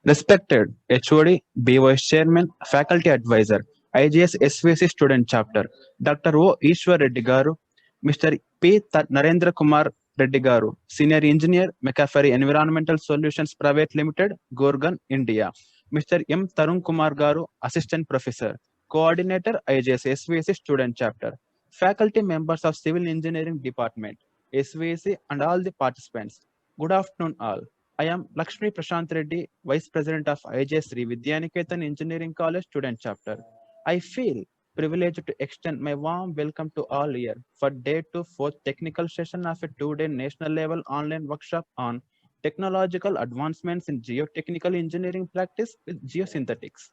Respected HOD, B Vice Chairman, Faculty Advisor, IGS SVC Student Chapter, Dr. O. Ishwar Reddy Garu, Mr. P. Narendra Kumar Reddy Garu, Senior Engineer, McAfee Environmental Solutions Private Limited, Gorgon, India, Mr. M. Tarun Kumar Garu, Assistant Professor, Coordinator, IGS SVC Student Chapter, Faculty Members of Civil Engineering Department, SVC, and all the participants. Good afternoon, all. I am Lakshmi Prashant Reddy, Vice President of IJS Sri Vidyaniketan Engineering College Student Chapter. I feel privileged to extend my warm welcome to all here for Day 2 fourth technical session of a two-day national level online workshop on technological advancements in geotechnical engineering practice with geosynthetics,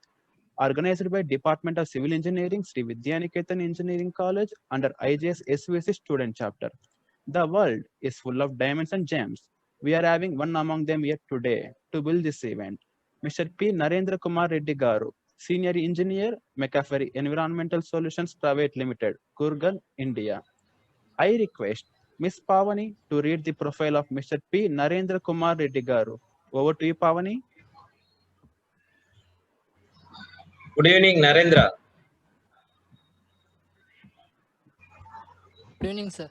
organized by Department of Civil Engineering, Sri Vidyaniketan Engineering College under IJS SVC Student Chapter. The world is full of diamonds and gems. We are having one among them here today to build this event. Mr. P. Narendra Kumar Reddy Garu, Senior Engineer, McAfee Environmental Solutions Private Limited, Kurgan, India. I request Ms. Pavani to read the profile of Mr. P. Narendra Kumar Reddy Garu. Over to you, Pavani. Good evening, Narendra. Good evening, sir.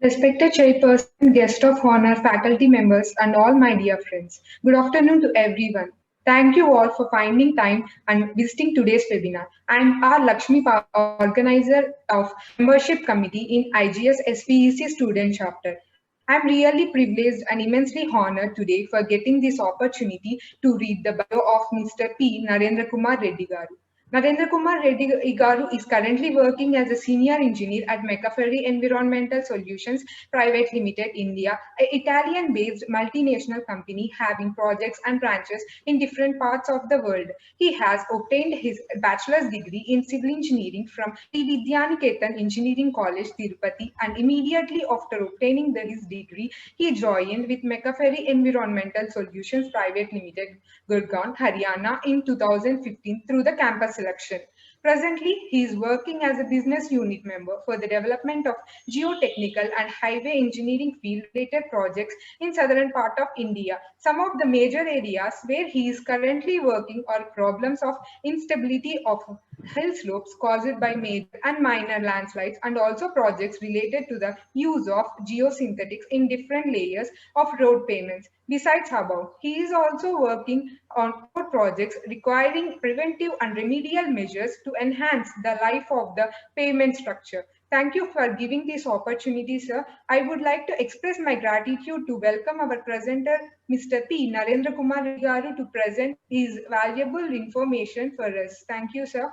Respected Chairperson, guest of honor, faculty members, and all my dear friends. Good afternoon to everyone. Thank you all for finding time and visiting today's webinar. I am R. Lakshmi, organizer of membership committee in IGS SPEC student chapter. I am really privileged and immensely honored today for getting this opportunity to read the bio of Mr. P. Narendra Kumar Reddy Garu. Narendra Kumar Reddy Garu is currently working as a senior engineer at McAfee Environmental Solutions Private Limited, India, an Italian-based multinational company having projects and branches in different parts of the world. He has obtained his bachelor's degree in civil engineering from Sri Vidyaniketan Engineering College, Tirupati, and immediately after obtaining his degree, he joined with McAfee Environmental Solutions Private Limited, Gurgaon, Haryana in 2015 through the campus selection. Presently, he is working as a business unit member for the development of geotechnical and highway engineering field-related projects in southern part of India. Some of the major areas where he is currently working are problems of instability of hill slopes caused by major and minor landslides, and also projects related to the use of geosynthetics in different layers of road pavements. Besides above, he is also working on core projects requiring preventive and remedial measures to enhance the life of the pavement structure. Thank you for giving this opportunity, sir. I would like to express my gratitude to welcome our presenter, Mr. P. Narendra Kumar Garu, to present his valuable information for us. Thank you, sir.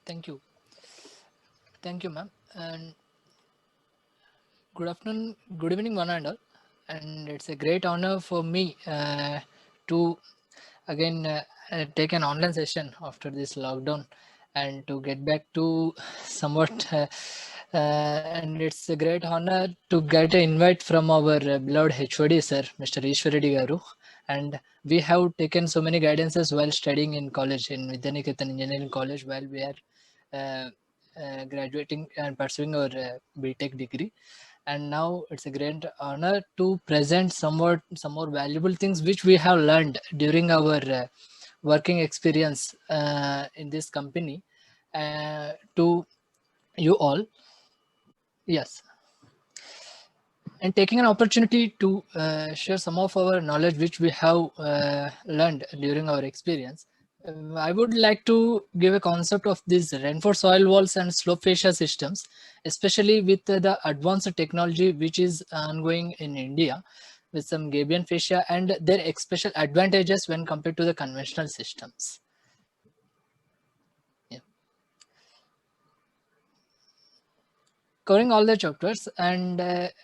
Thank you. Thank you, ma'am. And good afternoon, good evening, one and all. And it's a great honor for me to again take an online session after this lockdown and to get back to somewhat and it's a great honor to get an invite from our beloved HOD sir, Mr. Ishwar Reddy Garu, and we have taken so many guidances while studying in college in Vidyaniketan Engineering College while we are graduating and pursuing our BTech degree. And now it's a great honor to present some more valuable things which we have learned during our working experience in this company to you all. Yes, and taking an opportunity to share some of our knowledge which we have learned during our experience. I would like to give a concept of these reinforced soil walls and slope fascia systems, especially with the advanced technology which is ongoing in India with some Gabion fascia and their special advantages when compared to the conventional systems. Yeah. Covering all the chapters, and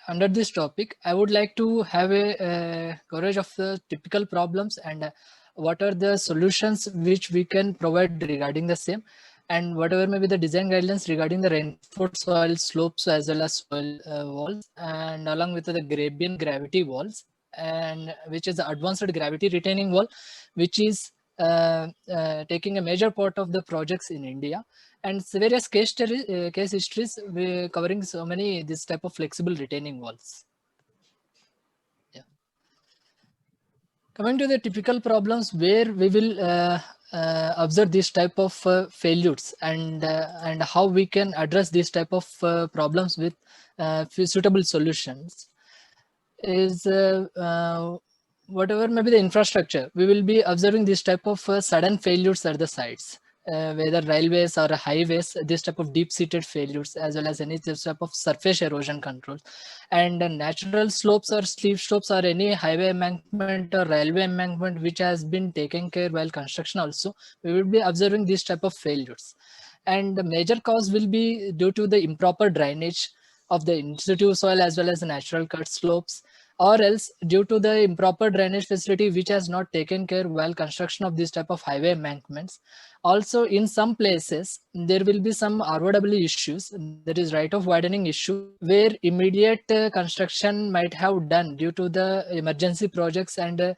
under this topic, I would like to have a coverage of the typical problems and what are the solutions which we can provide regarding the same, and whatever may be the design guidelines regarding the reinforced soil slopes as well as soil walls, and along with the Gabion gravity walls, and which is the advanced gravity retaining wall, which is taking a major part of the projects in India, and various case histories covering so many this type of flexible retaining walls. Yeah. Coming to the typical problems where we will observe this type of failures, and how we can address this type of problems with suitable solutions is whatever may be the infrastructure, we will be observing this type of sudden failures at the sites, whether railways or highways, this type of deep-seated failures, as well as any type of surface erosion controls. And natural slopes or steep slopes or any highway embankment or railway embankment which has been taken care while construction also, we will be observing this type of failures. And the major cause will be due to the improper drainage of the in-situ soil as well as the natural cut slopes, or else due to the improper drainage facility which has not taken care while construction of this type of highway embankments. Also, in some places, there will be some ROW issues, that is right of widening issue, where immediate construction might have done due to the emergency projects, and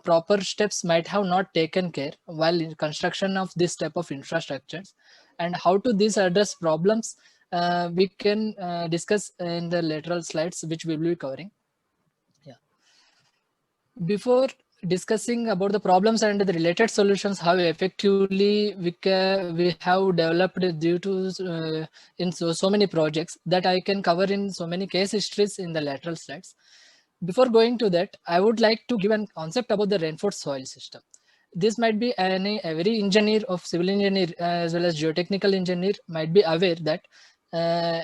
proper steps might have not taken care while in construction of this type of infrastructures. And how to this address problems, we can discuss in the lateral slides which we will be covering. Before discussing about the problems and the related solutions, how effectively we have developed due to in so many projects, that I can cover in so many case histories in the lateral slides. Before going to that, I would like to give a concept about the reinforced soil system. This might be every engineer of civil engineer as well as geotechnical engineer might be aware that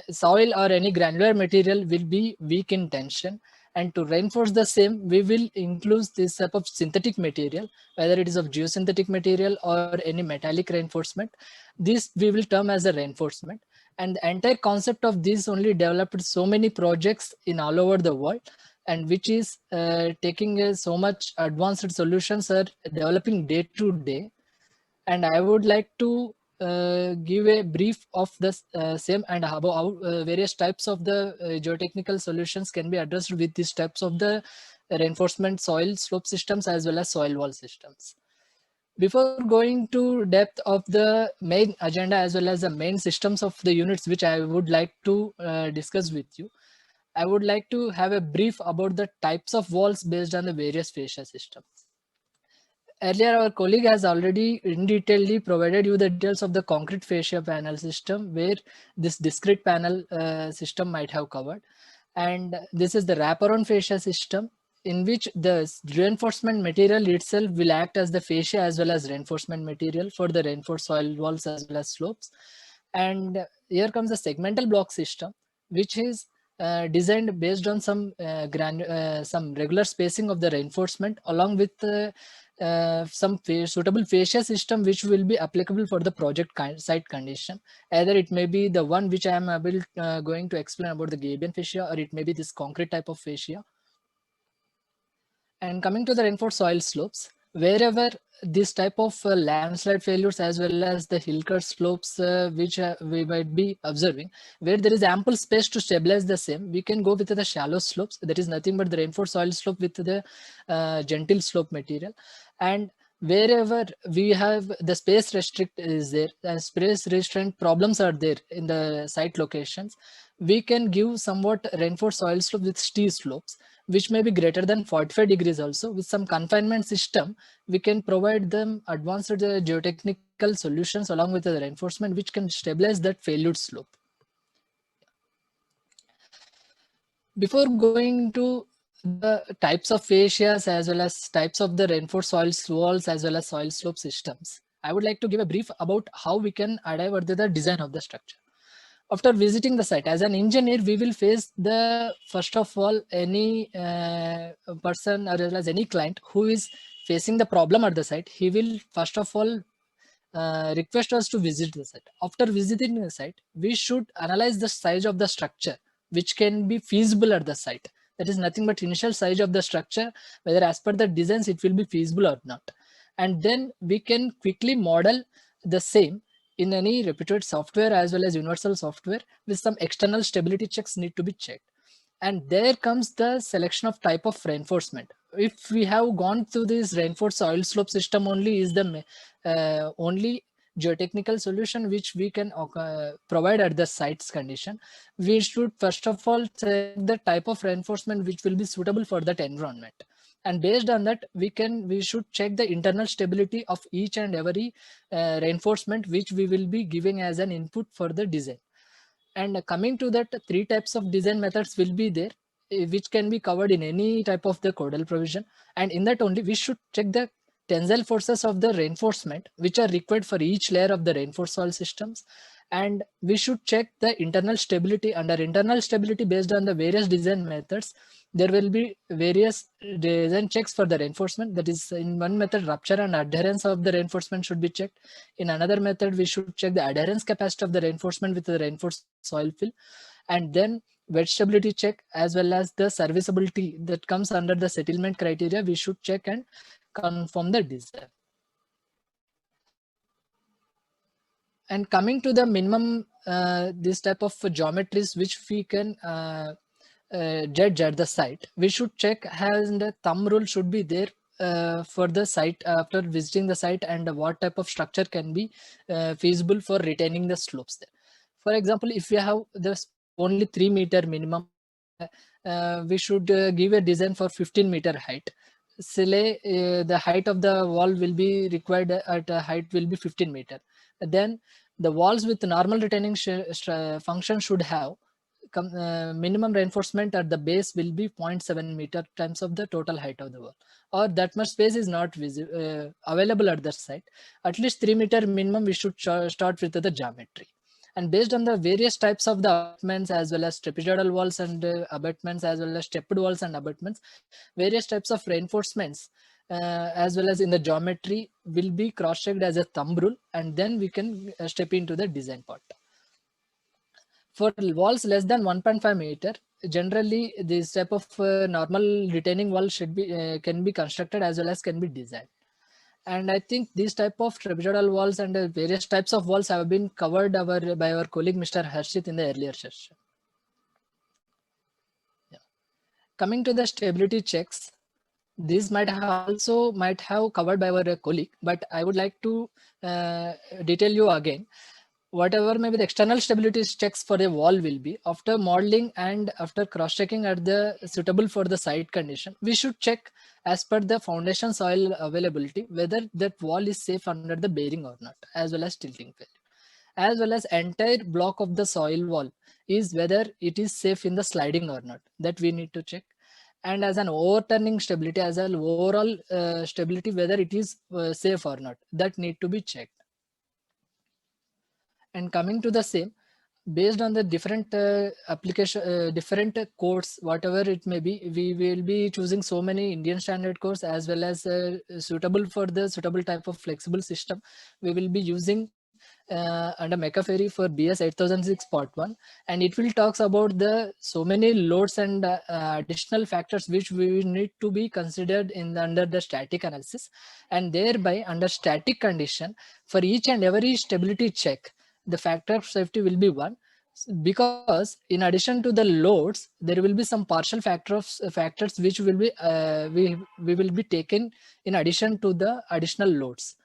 soil or any granular material will be weak in tension, and to reinforce the same, we will include this type of synthetic material, whether it is of geosynthetic material or any metallic reinforcement. This we will term as a reinforcement. And the entire concept of this only developed so many projects in all over the world, and which is taking so much advanced solutions are developing day to day. And I would like to give a brief of this same, and how various types of the geotechnical solutions can be addressed with these types of the reinforcement soil slope systems as well as soil wall systems. Before going to depth of the main agenda as well as the main systems of the units which I would like to discuss with you, I would like to have a brief about the types of walls based on the various fascia systems. Earlier, our colleague has already in detail provided you the details of the concrete fascia panel system, where this discrete panel system might have covered. And this is the wraparound fascia system, in which the reinforcement material itself will act as the fascia as well as reinforcement material for the reinforced soil walls as well as slopes. And here comes the segmental block system, which is designed based on some regular spacing of the reinforcement, along with some suitable fascia system which will be applicable for the project site condition. Either it may be the one which I am going to explain about the Gabion fascia, or it may be this concrete type of fascia. And coming to the reinforced soil slopes, wherever this type of landslide failures as well as the hill cut slopes which we might be observing, where there is ample space to stabilize the same, we can go with the shallow slopes. That is nothing but the reinforced soil slope with the gentle slope material. And wherever we have the space restrict is there, the space restraint problems are there in the site locations, we can give somewhat reinforced soil slope with steep slopes, which may be greater than 45 degrees also. With some confinement system, we can provide them advanced geotechnical solutions along with the reinforcement, which can stabilize that failure slope. Before going to the types of fascias as well as types of the reinforced soil walls as well as soil slope systems, I would like to give a brief about how we can arrive at the design of the structure. After visiting the site, as an engineer, we will face the, first of all, any person or as any client who is facing the problem at the site, he will first of all request us to visit the site. After visiting the site, we should analyze the size of the structure, which can be feasible at the site. That is nothing but initial size of the structure, whether as per the designs it will be feasible or not. And then we can quickly model the same in any reputed software as well as universal software, with some external stability checks need to be checked. And there comes the selection of type of reinforcement, if we have gone through this reinforced soil slope system only is the only geotechnical solution which we can provide at the site's condition, we should first of all check the type of reinforcement which will be suitable for that environment. And based on that, we should check the internal stability of each and every reinforcement which we will be giving as an input for the design. And coming to that, 3 types of design methods will be there, which can be covered in any type of the codal provision. And in that only, we should check the tensile forces of the reinforcement, which are required for each layer of the reinforced soil systems. And we should check the internal stability. Under internal stability, based on the various design methods, there will be various design checks for the reinforcement. That is, in one method, rupture and adherence of the reinforcement should be checked. In another method, we should check the adherence capacity of the reinforcement with the reinforced soil fill. And then wet stability check, as well as the serviceability that comes under the settlement criteria, we should check and confirm the design. And coming to the minimum, this type of geometries which we can judge at the site, we should check has the thumb rule should be there for the site after visiting the site, and what type of structure can be feasible for retaining the slopes there. For example, if we have this only 3 meter minimum, we should give a design for 15-meter height. Say the height of the wall will be required at a height will be 15 meter. Then the walls with normal retaining function should have minimum reinforcement at the base will be 0.7 meter times of the total height of the wall, or that much space is not available at the site. At least 3 meter minimum we should start with the geometry. And based on the various types of the abutments, as well as trapezoidal walls and abutments, as well as stepped walls and abutments, various types of reinforcements as well as in the geometry will be cross-checked as a thumb rule, and then we can step into the design part. For walls less than 1.5 meter, generally this type of normal retaining wall should be can be constructed as well as can be designed. And I think these type of trapezoidal walls and various types of walls have been covered by our colleague Mr. Harshit in the earlier session. Yeah. Coming to the stability checks, these might have covered by our colleague, but I would like to detail you again. Whatever maybe the external stability checks for a wall will be, after modeling and after cross-checking at the suitable for the site condition, we should check as per the foundation soil availability whether that wall is safe under the bearing or not, as well as tilting failure, as well as entire block of the soil wall is whether it is safe in the sliding or not, that we need to check. And as an overturning stability, as an overall stability, whether it is safe or not, that need to be checked. And coming to the same, based on the different application, different codes, whatever it may be, we will be choosing so many Indian standard codes as well as suitable for the suitable type of flexible system. We will be using under McAfee for BS 8006 part 1, and it will talks about the so many loads and additional factors which we need to be considered in under the static analysis, and thereby under static condition for each and every stability check, the factor of safety will be 1, because in addition to the loads there will be some partial factors which will be we will be taken in addition to the additional loads.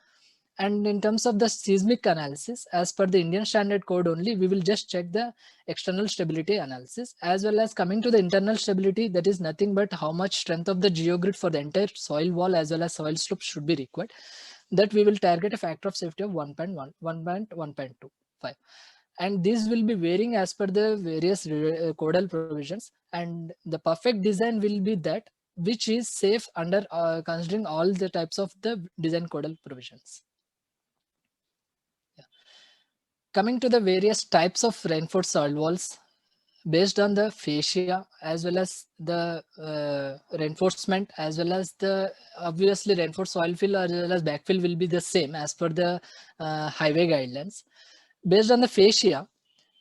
And in terms of the seismic analysis, as per the Indian standard code only, we will just check the external stability analysis, as well as coming to the internal stability, that is nothing but how much strength of the geogrid for the entire soil wall as well as soil slope should be required, that we will target a factor of safety of 1.1, 1.1.25. And this will be varying as per the various codal provisions, and the perfect design will be that which is safe under considering all the types of the design codal provisions. Yeah. Coming to the various types of reinforced soil walls, based on the fascia as well as the reinforcement, as well as the obviously reinforced soil fill as well as backfill will be the same as per the highway guidelines. Based on the fascia,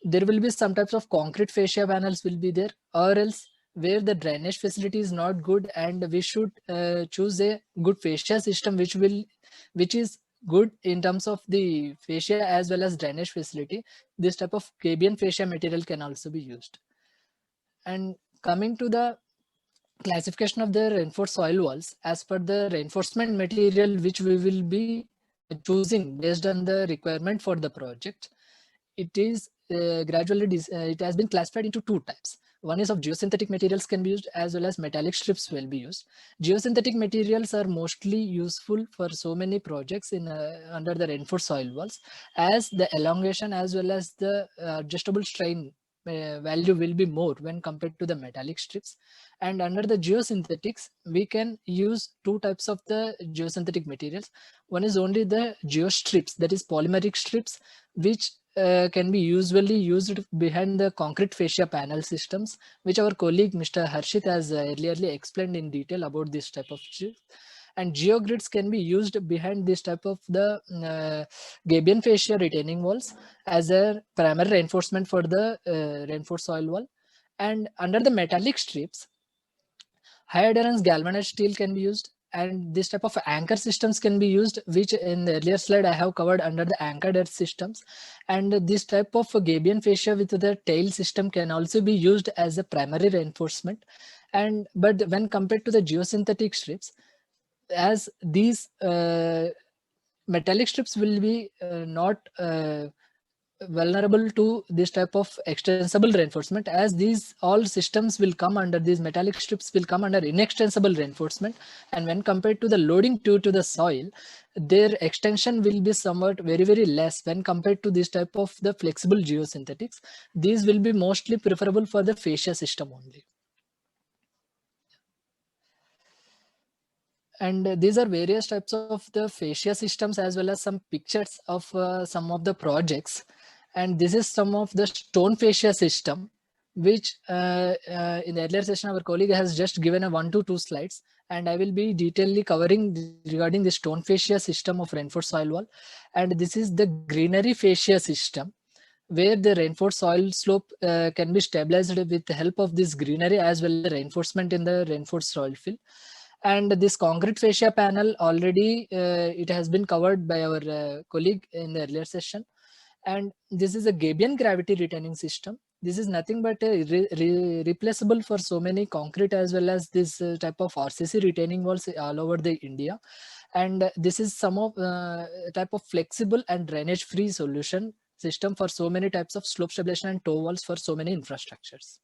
there will be some types of concrete fascia panels will be there, or else where the drainage facility is not good, and we should choose a good fascia system which is good in terms of the fascia as well as drainage facility. This type of Cabian fascia material can also be used. And coming to the classification of the reinforced soil walls as per the reinforcement material which we will be choosing based on the requirement for the project. It is it has been classified into two types. One is of geosynthetic materials can be used, as well as metallic strips will be used. Geosynthetic materials are mostly useful for so many projects in under the reinforced soil walls, as the elongation as well as the adjustable strain value will be more when compared to the metallic strips. And under the geosynthetics, we can use two types of the geosynthetic materials. One is only the geostrips, that is polymeric strips, which can be usually used behind the concrete fascia panel systems, which our colleague Mr. Harshit has earlier explained in detail about this type of strips. And geogrids can be used behind this type of the gabion fascia retaining walls as a primary reinforcement for the reinforced soil wall. And under the metallic strips, high adherence galvanized steel can be used, and this type of anchor systems can be used, which in the earlier slide I have covered under the anchored earth systems. And this type of gabion fascia with the tail system can also be used as a primary reinforcement. And but when compared to the geosynthetic strips, as these metallic strips will be not vulnerable to this type of extensible reinforcement, as these all systems will come under, these metallic strips will come under inextensible reinforcement, and when compared to the loading due to the soil, their extension will be somewhat very less when compared to this type of the flexible geosynthetics. These will be mostly preferable for the fascia system only. And these are various types of the fascia systems, as well as some pictures of some of the projects. And this is some of the stone fascia system, which in the earlier session our colleague has just given a 1 to 2 slides, and I will be detailedly covering regarding the stone fascia system of reinforced soil wall. And this is the greenery fascia system, where the reinforced soil slope can be stabilized with the help of this greenery as well as reinforcement in the reinforced soil fill. And this concrete fascia panel already it has been covered by our colleague in the earlier session. And this is a Gabion gravity retaining system. This is nothing but replaceable for so many concrete as well as this type of RCC retaining walls all over the India. And this is some of type of flexible and drainage free solution system for so many types of slope stabilization and toe walls for so many infrastructures.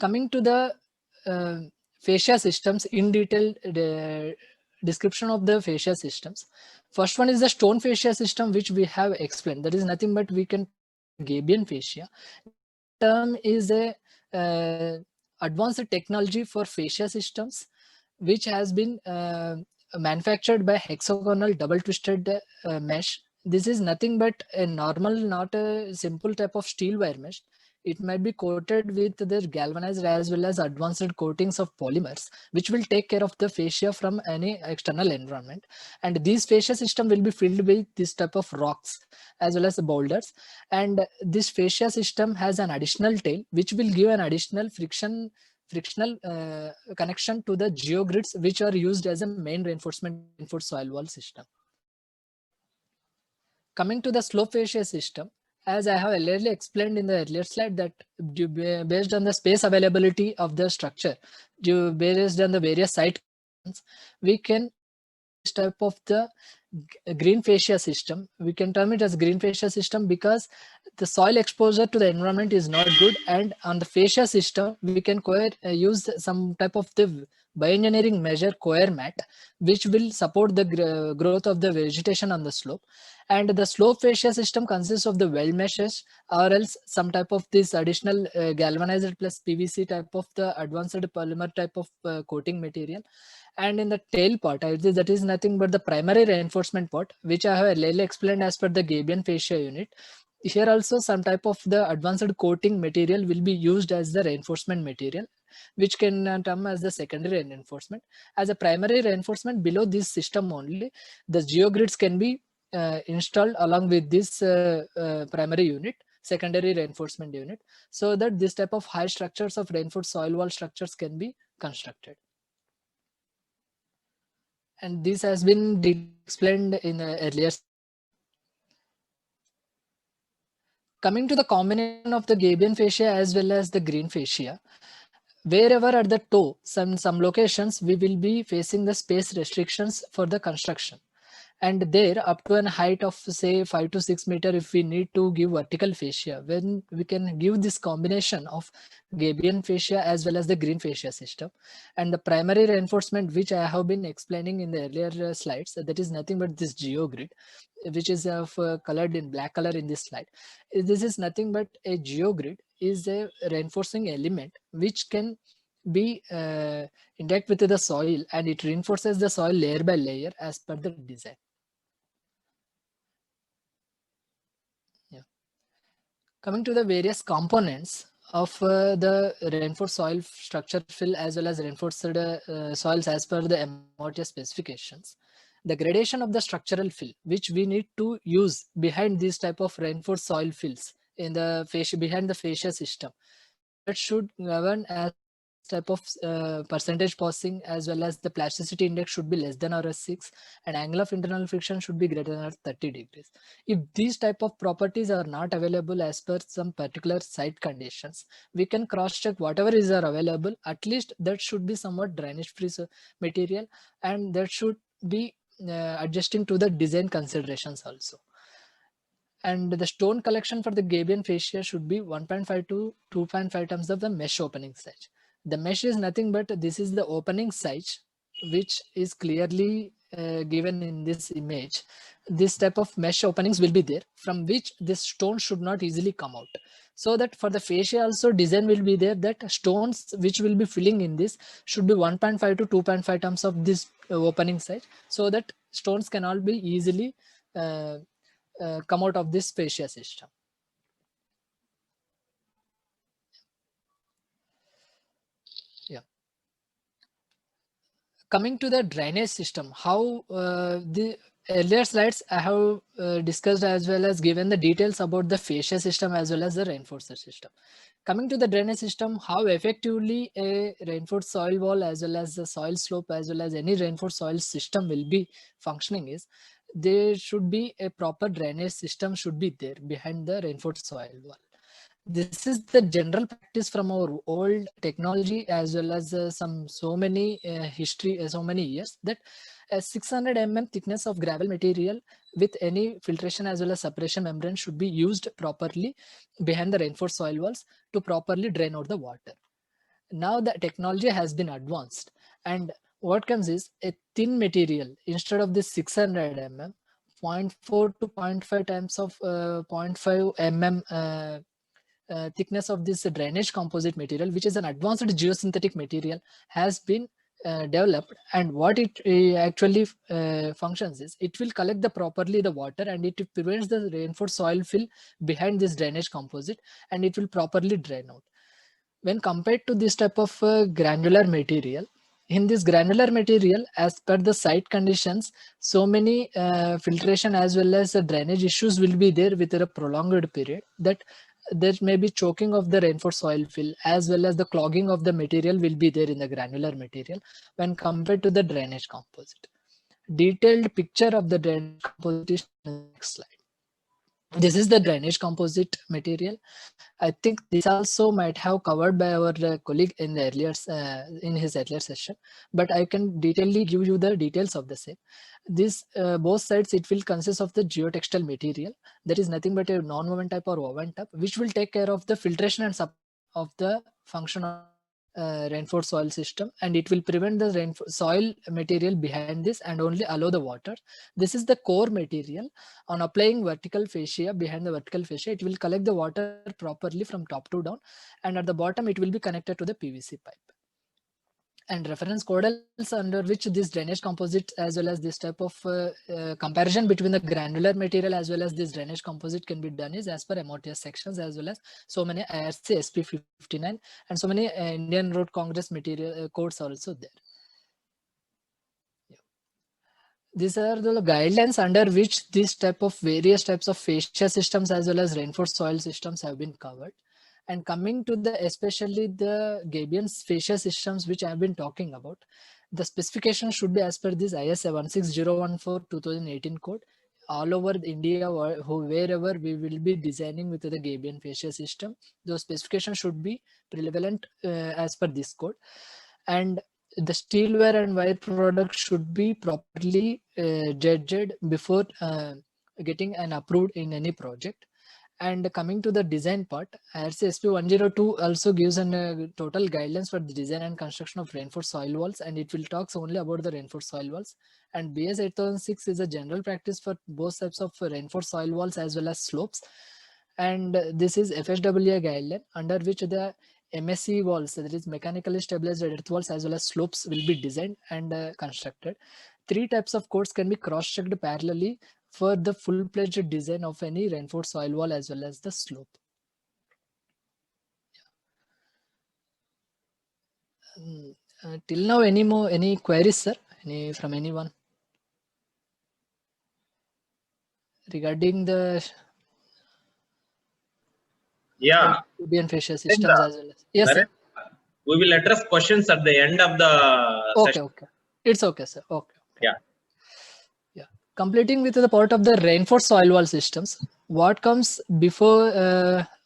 Coming to the fascia systems in detail, description of the fascia systems. First one is the stone fascia system, which we have explained. That is nothing but we can Gabion fascia. Term is a advanced technology for fascia systems, which has been manufactured by hexagonal double twisted mesh. This is nothing but a normal, not a simple type of steel wire mesh. It might be coated with the galvanized as well as advanced coatings of polymers, which will take care of the fascia from any external environment. And these fascia system will be filled with this type of rocks as well as the boulders. And this fascia system has an additional tail, which will give an additional frictional connection to the geogrids, which are used as a main reinforcement for soil wall system. Coming to the slope fascia system, as I have earlier explained in the earlier slide, that based on the space availability of the structure, based on the various site, we can this type of the green fascia system. We can term it as green fascia system because the soil exposure to the environment is not good, and on the fascia system we can use some type of the bioengineering measure coir mat, which will support the growth of the vegetation on the slope. And the slope fascia system consists of the weld meshes or else some type of this additional galvanized plus PVC type of the advanced polymer type of coating material. And in the tail part, that is nothing but the primary reinforcement part, which I have earlier explained as per the Gabion fascia unit. Here also some type of the advanced coating material will be used as the reinforcement material, which can come as the secondary reinforcement. As a primary reinforcement below this system only, the geogrids can be installed along with this primary unit, secondary reinforcement unit, so that this type of high structures of reinforced soil wall structures can be constructed. And this has been explained in earlier. Coming to the combination of the Gabion fascia as well as the green fascia, wherever at the toe, some locations we will be facing the space restrictions for the construction. And there up to a height of say 5 to 6 meter, if we need to give vertical fascia, when we can give this combination of Gabion fascia as well as the green fascia system. And the primary reinforcement, which I have been explaining in the earlier slides, that is nothing but this geogrid, which is colored in black color in this slide. This is nothing but a geogrid is a reinforcing element which can be interact with the soil, and it reinforces the soil layer by layer as per the design. Coming to the various components of the reinforced soil structure fill as well as reinforced soils as per the MOTS specifications. The gradation of the structural fill, which we need to use behind this type of reinforced soil fills in the fascia, behind the fascia system, that should govern as type of percentage passing, as well as the plasticity index should be less than or 6, and angle of internal friction should be greater than 30 degrees. If these type of properties are not available as per some particular site conditions, we can cross check whatever is available. At least that should be somewhat drainage free material, and that should be adjusting to the design considerations also. And the stone collection for the Gabion fascia should be 1.5 to 2.5 times of the mesh opening size. The mesh is nothing but this is the opening size, which is clearly given in this image. This type of mesh openings will be there, from which this stone should not easily come out. So that for the fascia also design will be there, that stones which will be filling in this should be 1.5 to 2.5 times of this opening size, so that stones cannot be easily come out of this fascia system. Yeah. Coming to the drainage system, how the earlier slides I have discussed as well as given the details about the fascia system as well as the reinforcer system. Coming to the drainage system, how effectively a reinforced soil wall as well as the soil slope as well as any reinforced soil system will be functioning is, there should be a proper drainage system should be there behind the reinforced soil wall. This is the general practice from our old technology as well as so many history, so many years, that 600 mm thickness of gravel material with any filtration as well as separation membrane should be used properly behind the reinforced soil walls to properly drain out the water. Now the technology has been advanced, and what comes is a thin material instead of this 600 mm, 0.4 to 0.5 times of 0.5 mm thickness of this drainage composite material, which is an advanced geosynthetic material, has been developed. And what it actually functions is, it will collect the properly the water, and it prevents the reinforced soil fill behind this drainage composite, and it will properly drain out. When compared to this type of granular material, in this granular material, as per the site conditions, so many filtration as well as drainage issues will be there with a prolonged period, that there may be choking of the reinforced soil fill as well as the clogging of the material will be there in the granular material when compared to the drainage composite. Detailed picture of the drainage composite is in the next slide. This is the drainage composite material. I think this also might have covered by our colleague in the earlier in his earlier session, but I can detailedly give you the details of the same. This both sides, it will consist of the geotextile material, that is nothing but a non-woven type or woven type, which will take care of the filtration and support of the function of reinforced soil system, and it will prevent the soil material behind this and only allow the water. This is the core material. On applying vertical fascia, behind the vertical fascia, it will collect the water properly from top to down, and at the bottom it will be connected to the PVC pipe. And reference codels under which this drainage composite as well as this type of comparison between the granular material as well as this drainage composite can be done is as per MOTS sections, as well as so many IRC SP 59 and so many Indian Road Congress material codes are also there. These are the guidelines under which this type of various types of fascia systems as well as reinforced soil systems have been covered. And coming to the especially the Gabion fascia systems which I have been talking about, the specification should be as per this IS 16014 2018 code. all over India, wherever we will be designing with the Gabion fascia system, those specifications should be prevalent as per this code. And the steelware and wire product should be properly judged before getting an approved in any project. And coming to the design part, IRC SP 102 also gives a total guidelines for the design and construction of reinforced soil walls, and it will talk only about the reinforced soil walls. And BS 8006 is a general practice for both types of reinforced soil walls as well as slopes. And this is FSWA guideline under which the MSE walls, that is mechanically stabilized earth walls as well as slopes, will be designed and constructed. 3 types of codes can be cross-checked parallelly for the full-fledged design of any reinforced soil wall as well as the slope. Till now, any queries, sir? From anyone regarding the Gabion fascia systems as well as? Yes, sir. We will address questions at the end of the session. Okay. It's okay, sir. Okay. Yeah. Completing with the part of the reinforced soil wall systems, what comes before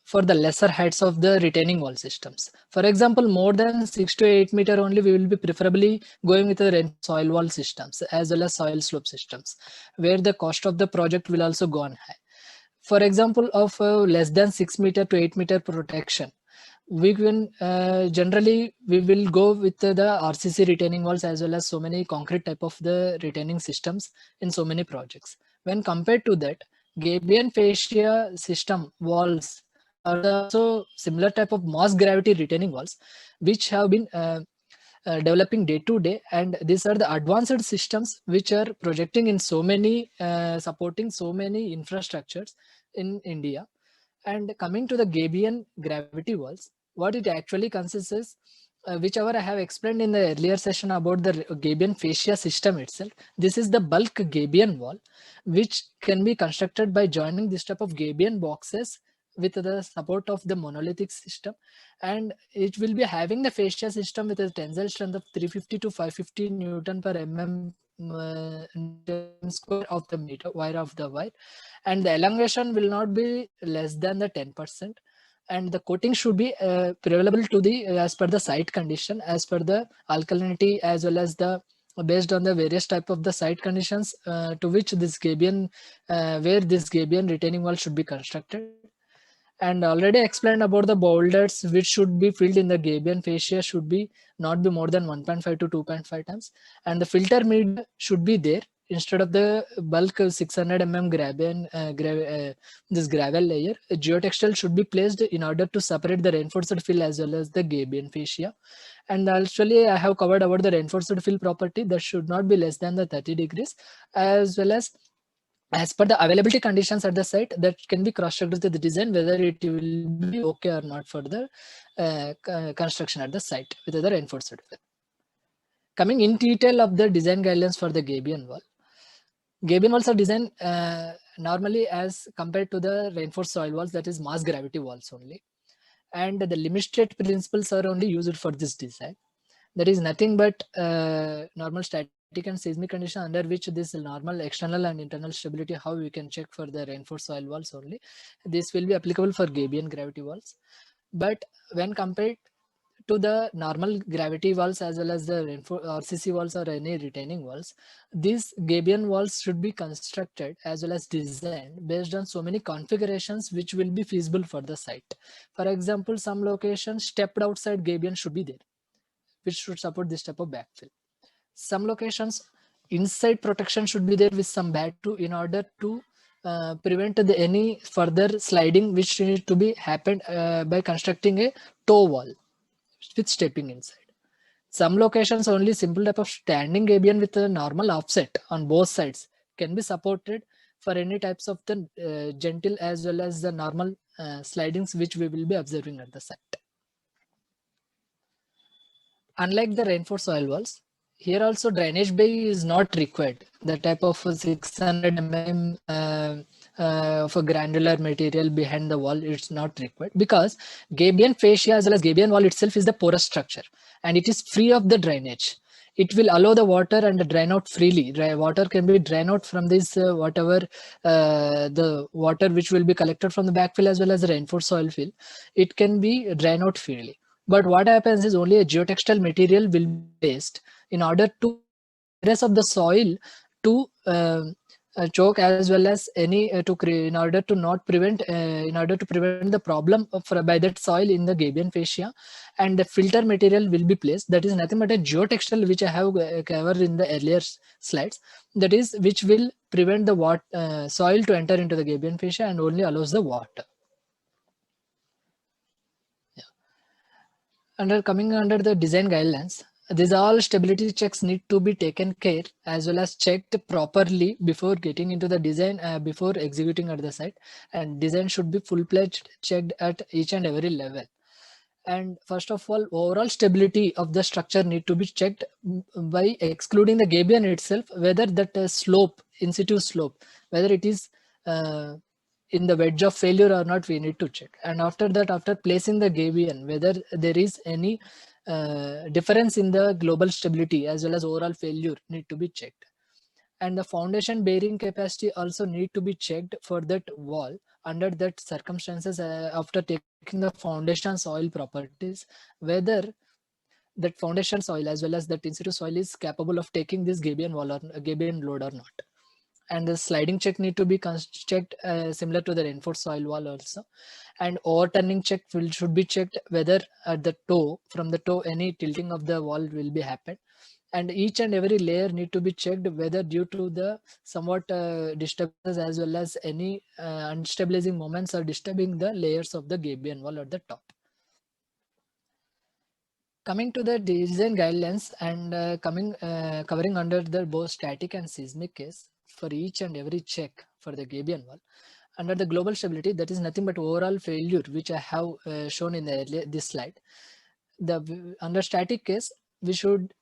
for the lesser heights of the retaining wall systems? For example, more than 6 to 8 meter only, we will be preferably going with the reinforced soil wall systems as well as soil slope systems, where the cost of the project will also go on high. For example, of less than 6 meter to 8 meter protection, we can generally we will go with the RCC retaining walls as well as so many concrete type of the retaining systems in so many projects. When compared to that, Gabion fascia system walls are also similar type of mass gravity retaining walls, which have been developing day to day, and these are the advanced systems which are projecting in so many supporting so many infrastructures in India. And coming to the Gabion gravity walls, what it actually consists is, whichever I have explained in the earlier session about the Gabion fascia system itself. This is the bulk Gabion wall, which can be constructed by joining this type of Gabion boxes with the support of the monolithic system, and it will be having the fascia system with a tensile strength of 350 to 550 Newton per mm square of the meter wire of the wire, and the elongation will not be less than the 10%, and the coating should be prevalable to the as per the site condition, as per the alkalinity, as well as the based on the various type of the site conditions to which this Gabion where this Gabion retaining wall should be constructed. And already explained about the boulders which should be filled in the Gabion fascia should be not be more than 1.5 to 2.5 times, and the filter media should be there instead of the bulk 600 mm this gravel layer. A geotextile should be placed in order to separate the reinforced fill as well as the Gabion fascia. And actually I have covered about the reinforced fill property that should not be less than the 30 degrees, as well as per the availability conditions at the site, that can be cross-checked with the design whether it will be okay or not for the construction at the site with the reinforced fill. Coming in detail of the design guidelines for the Gabion wall. Gabion walls are designed normally as compared to the reinforced soil walls, that is mass gravity walls only. And the limit state principles are only used for this design. There is nothing but normal static and seismic condition under which this normal external and internal stability, how we can check for the reinforced soil walls only. This will be applicable for Gabion gravity walls. But when compared to the normal gravity walls as well as the RCC walls or any retaining walls, these Gabion walls should be constructed as well as designed based on so many configurations which will be feasible for the site. For example, some locations stepped outside Gabion should be there, which should support this type of backfill. Some locations inside protection should be there with some bat too, in order to prevent any further sliding which need to be happened by constructing a toe wall with stepping inside. Some locations only simple type of standing Gabion with a normal offset on both sides can be supported for any types of the gentle as well as the normal slidings which we will be observing at the site. Unlike the reinforced soil walls, here also drainage bay is not required. The type of 600 mm of a granular material behind the wall, it's not required, because Gabion fascia as well as Gabion wall itself is the porous structure and it is free of the drainage. it will allow the water and drain out freely. Water can be drain out from this whatever the water which will be collected from the backfill as well as the reinforced soil fill. It can be drain out freely. But what happens is only a geotextile material will be placed in order to rest of the soil to choke as well as any in order to not prevent in order to prevent the problem by that soil in the gabion fascia, and the filter material will be placed. That is nothing but a geotextile which I have covered in the earlier slides. That is which will prevent the soil to enter into the gabion fascia and only allows the water. Coming under the design guidelines, these all stability checks need to be taken care as well as checked properly before getting into the design, before executing at the site, and design should be full-fledged checked at each and every level. And first of all, overall stability of the structure need to be checked by excluding the gabion itself, whether that slope, in situ slope, whether it is in the wedge of failure or not, we need to check. And after that, after placing the gabion, whether there is any difference in the global stability as well as overall failure need to be checked. And the foundation bearing capacity also need to be checked for that wall under that circumstances after taking the foundation soil properties, whether that foundation soil as well as that in situ soil is capable of taking this gabion wall or gabion load or not. And the sliding check need to be checked similar to the reinforced soil wall also. And overturning check should be checked whether at the toe, from the toe, any tilting of the wall will be happen. And each and every layer need to be checked whether due to the somewhat disturbances as well as any unstabilizing moments are disturbing the layers of the gabion wall at the top. Coming to the design guidelines and covering under the both static and seismic case for each and every check for the gabion wall. Under the global stability, that is nothing but overall failure, which I have shown in this slide. Under static case, we should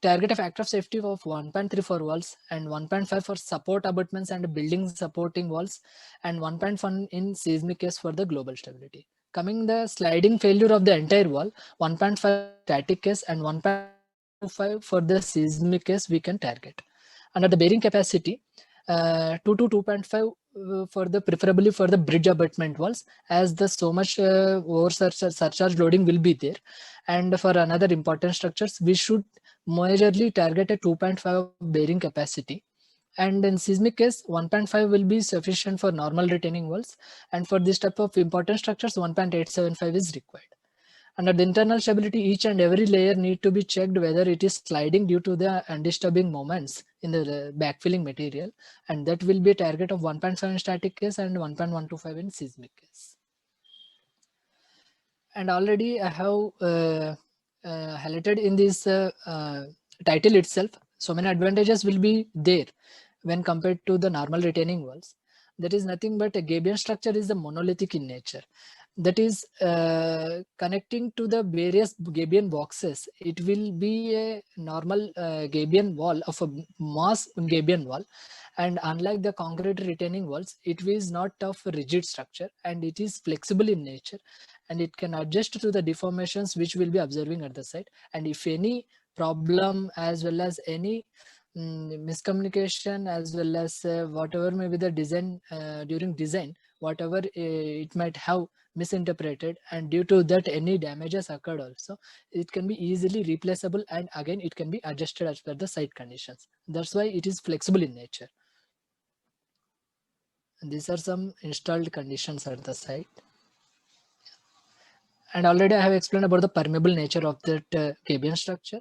target a factor of safety of 1.3 for walls and 1.5 for support abutments and building supporting walls, and 1.1 in seismic case for the global stability. Coming the sliding failure of the entire wall, 1.5 static case and 1.25 for the seismic case we can target. Under the bearing capacity, 2 to 2.5 for the preferably for the bridge abutment walls, as the so much over surcharge loading will be there. And for another important structures, we should majorly target a 2.5 bearing capacity. And in seismic case, 1.5 will be sufficient for normal retaining walls. And for this type of important structures, 1.875 is required. Under the internal stability, each and every layer need to be checked whether it is sliding due to the undisturbing moments in the backfilling material. And that will be a target of 1.5 in static case and 1.125 in seismic case. And already I have highlighted in this title itself, so many advantages will be there when compared to the normal retaining walls. That is nothing but a gabion structure is the monolithic in nature. That is connecting to the various gabion boxes. It will be a normal gabion wall of a mass gabion wall. And unlike the concrete retaining walls, it is not of a rigid structure and it is flexible in nature, and it can adjust to the deformations which we'll be observing at the site. And if any problem as well as any miscommunication as well as whatever may be the design during design, whatever it might have misinterpreted, and due to that any damages occurred also, it can be easily replaceable, and again it can be adjusted as per the site conditions. That's why it is flexible in nature. And these are some installed conditions at the site. And already I have explained about the permeable nature of that gabion structure.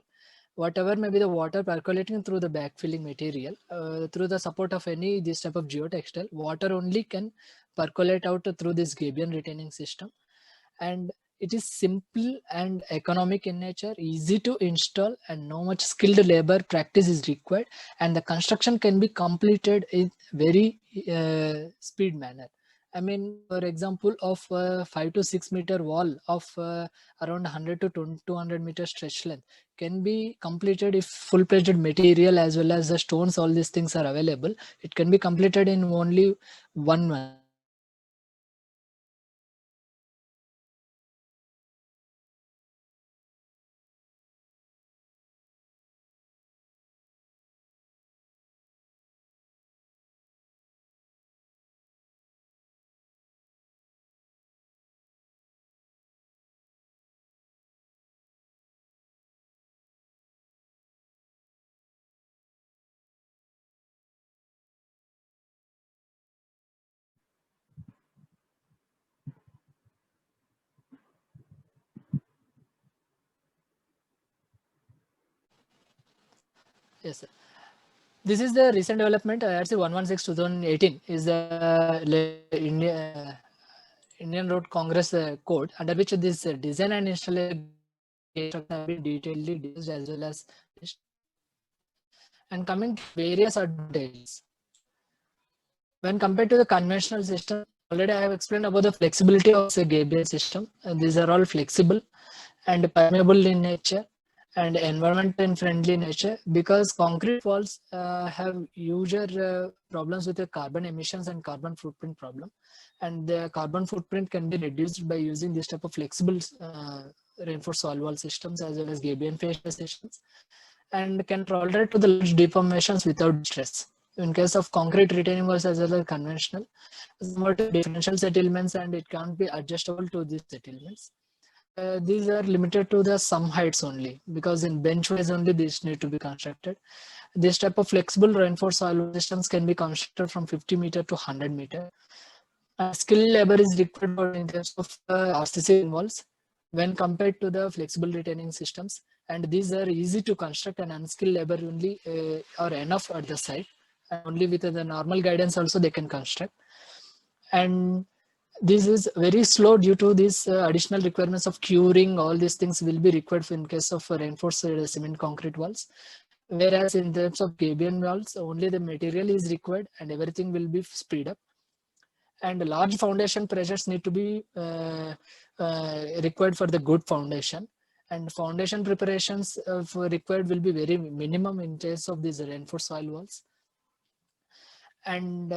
Whatever may be the water percolating through the backfilling material, through the support of any this type of geotextile, water only can percolate out through this gabion retaining system. And it is simple and economic in nature, easy to install, and no much skilled labor practice is required. And the construction can be completed in very speed manner. I mean, for example, of 5 to 6 meter wall of around 100 to 200 meter stretch length can be completed if full-fledged material as well as the stones, all these things are available. It can be completed in only 1 month. Yes, sir. This is the recent development. IRC 116/2018 is the Indian Road Congress code, under which this design and installation have been detailedly discussed as well as published. And coming to various advantages. When compared to the conventional system, already I have explained about the flexibility of the Gabriel system. These are all flexible and permeable in nature and environment and friendly nature, because concrete walls have usual problems with the carbon emissions and carbon footprint problem, and the carbon footprint can be reduced by using this type of flexible reinforced soil wall systems as well as Gabion fascia systems, and can tolerate to the large deformations without stress. In case of concrete retaining walls as well as conventional, somewhat differential settlements, and it can't be adjustable to these settlements. These are limited to the some heights only, because in bench wise only these need to be constructed. This type of flexible reinforced soil systems can be constructed from 50 meter to 100 meter. Skilled labor is required for in terms of RCC walls when compared to the flexible retaining systems, and these are easy to construct, and unskilled labor only are enough at the site, and only with the normal guidance also they can construct. And this is very slow due to these additional requirements of curing. All these things will be required in case of reinforced cement concrete walls, whereas in terms of Gabion walls only the material is required and everything will be speed up, and large foundation pressures need to be required for the good foundation, and foundation preparations required will be very minimum in case of these reinforced soil walls. And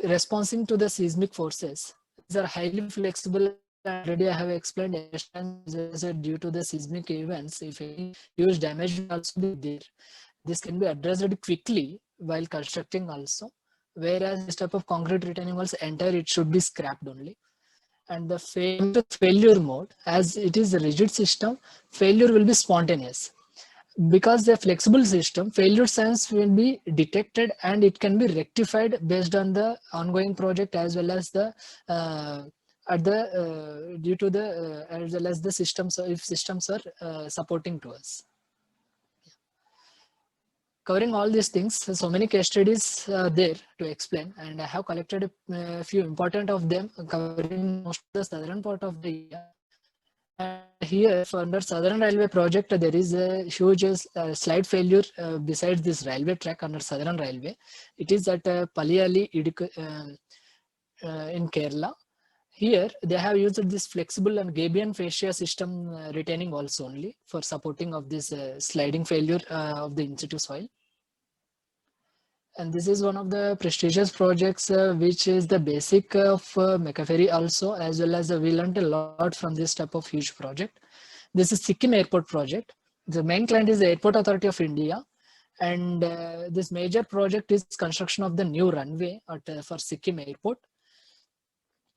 responding to the seismic forces, these are highly flexible. Already I have explained due to the seismic events, if any huge damage will also be there, this can be addressed quickly while constructing also, whereas this type of concrete retaining walls entire it should be scrapped only. And the failure mode, as it is a rigid system, failure will be spontaneous. Because the flexible system, failure signs will be detected and it can be rectified based on the ongoing project as well as the due to the as well as the systems, if systems are supporting to us. Covering all these things, so many case studies there to explain, and I have collected a few important of them covering most of the southern part of the India. And here, for under Southern Railway project, there is a huge slide failure besides this railway track under Southern Railway. It is at Paliyali in Kerala. Here, they have used this flexible and Gabion fascia system retaining walls only for supporting of this sliding failure of the in situ soil. And this is one of the prestigious projects which is the basic of McAfee also, as well as we learned a lot from this type of huge project. This is Sikkim Airport project. The main client is the Airport Authority of India, and this major project is construction of the new runway at, for Sikkim Airport,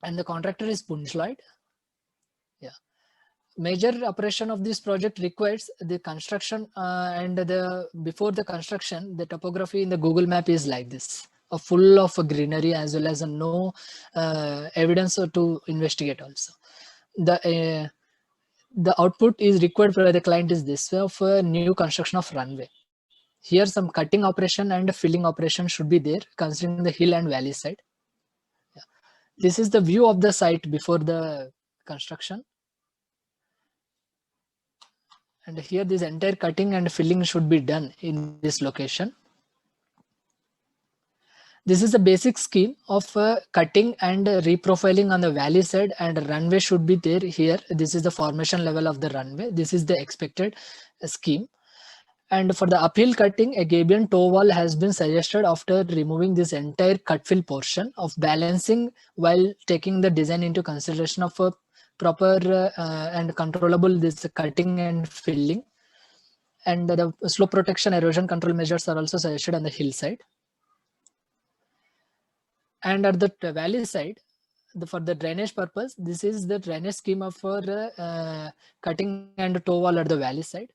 and the contractor is Punj Lloyd. Yeah. Major operation of this project requires the construction and the before the construction, the topography in the Google map is like this, full of greenery as well as no evidence to investigate also. The output is required for the client is this of new construction of runway. Here some cutting operation and filling operation should be there considering the hill and valley side. Yeah. This is the view of the site before the construction. And here this entire cutting and filling should be done in this location. This is the basic scheme of cutting and reprofiling on the valley side, and runway should be there here. This is the formation level of the runway. This is the expected scheme. And for the uphill cutting, a Gabion toe wall has been suggested after removing this entire cut fill portion of balancing while taking the design into consideration of a proper and controllable this cutting and filling. And the slope protection erosion control measures are also suggested on the hillside. And at the valley side, for the drainage purpose, this is the drainage schema for cutting and toe wall at the valley side.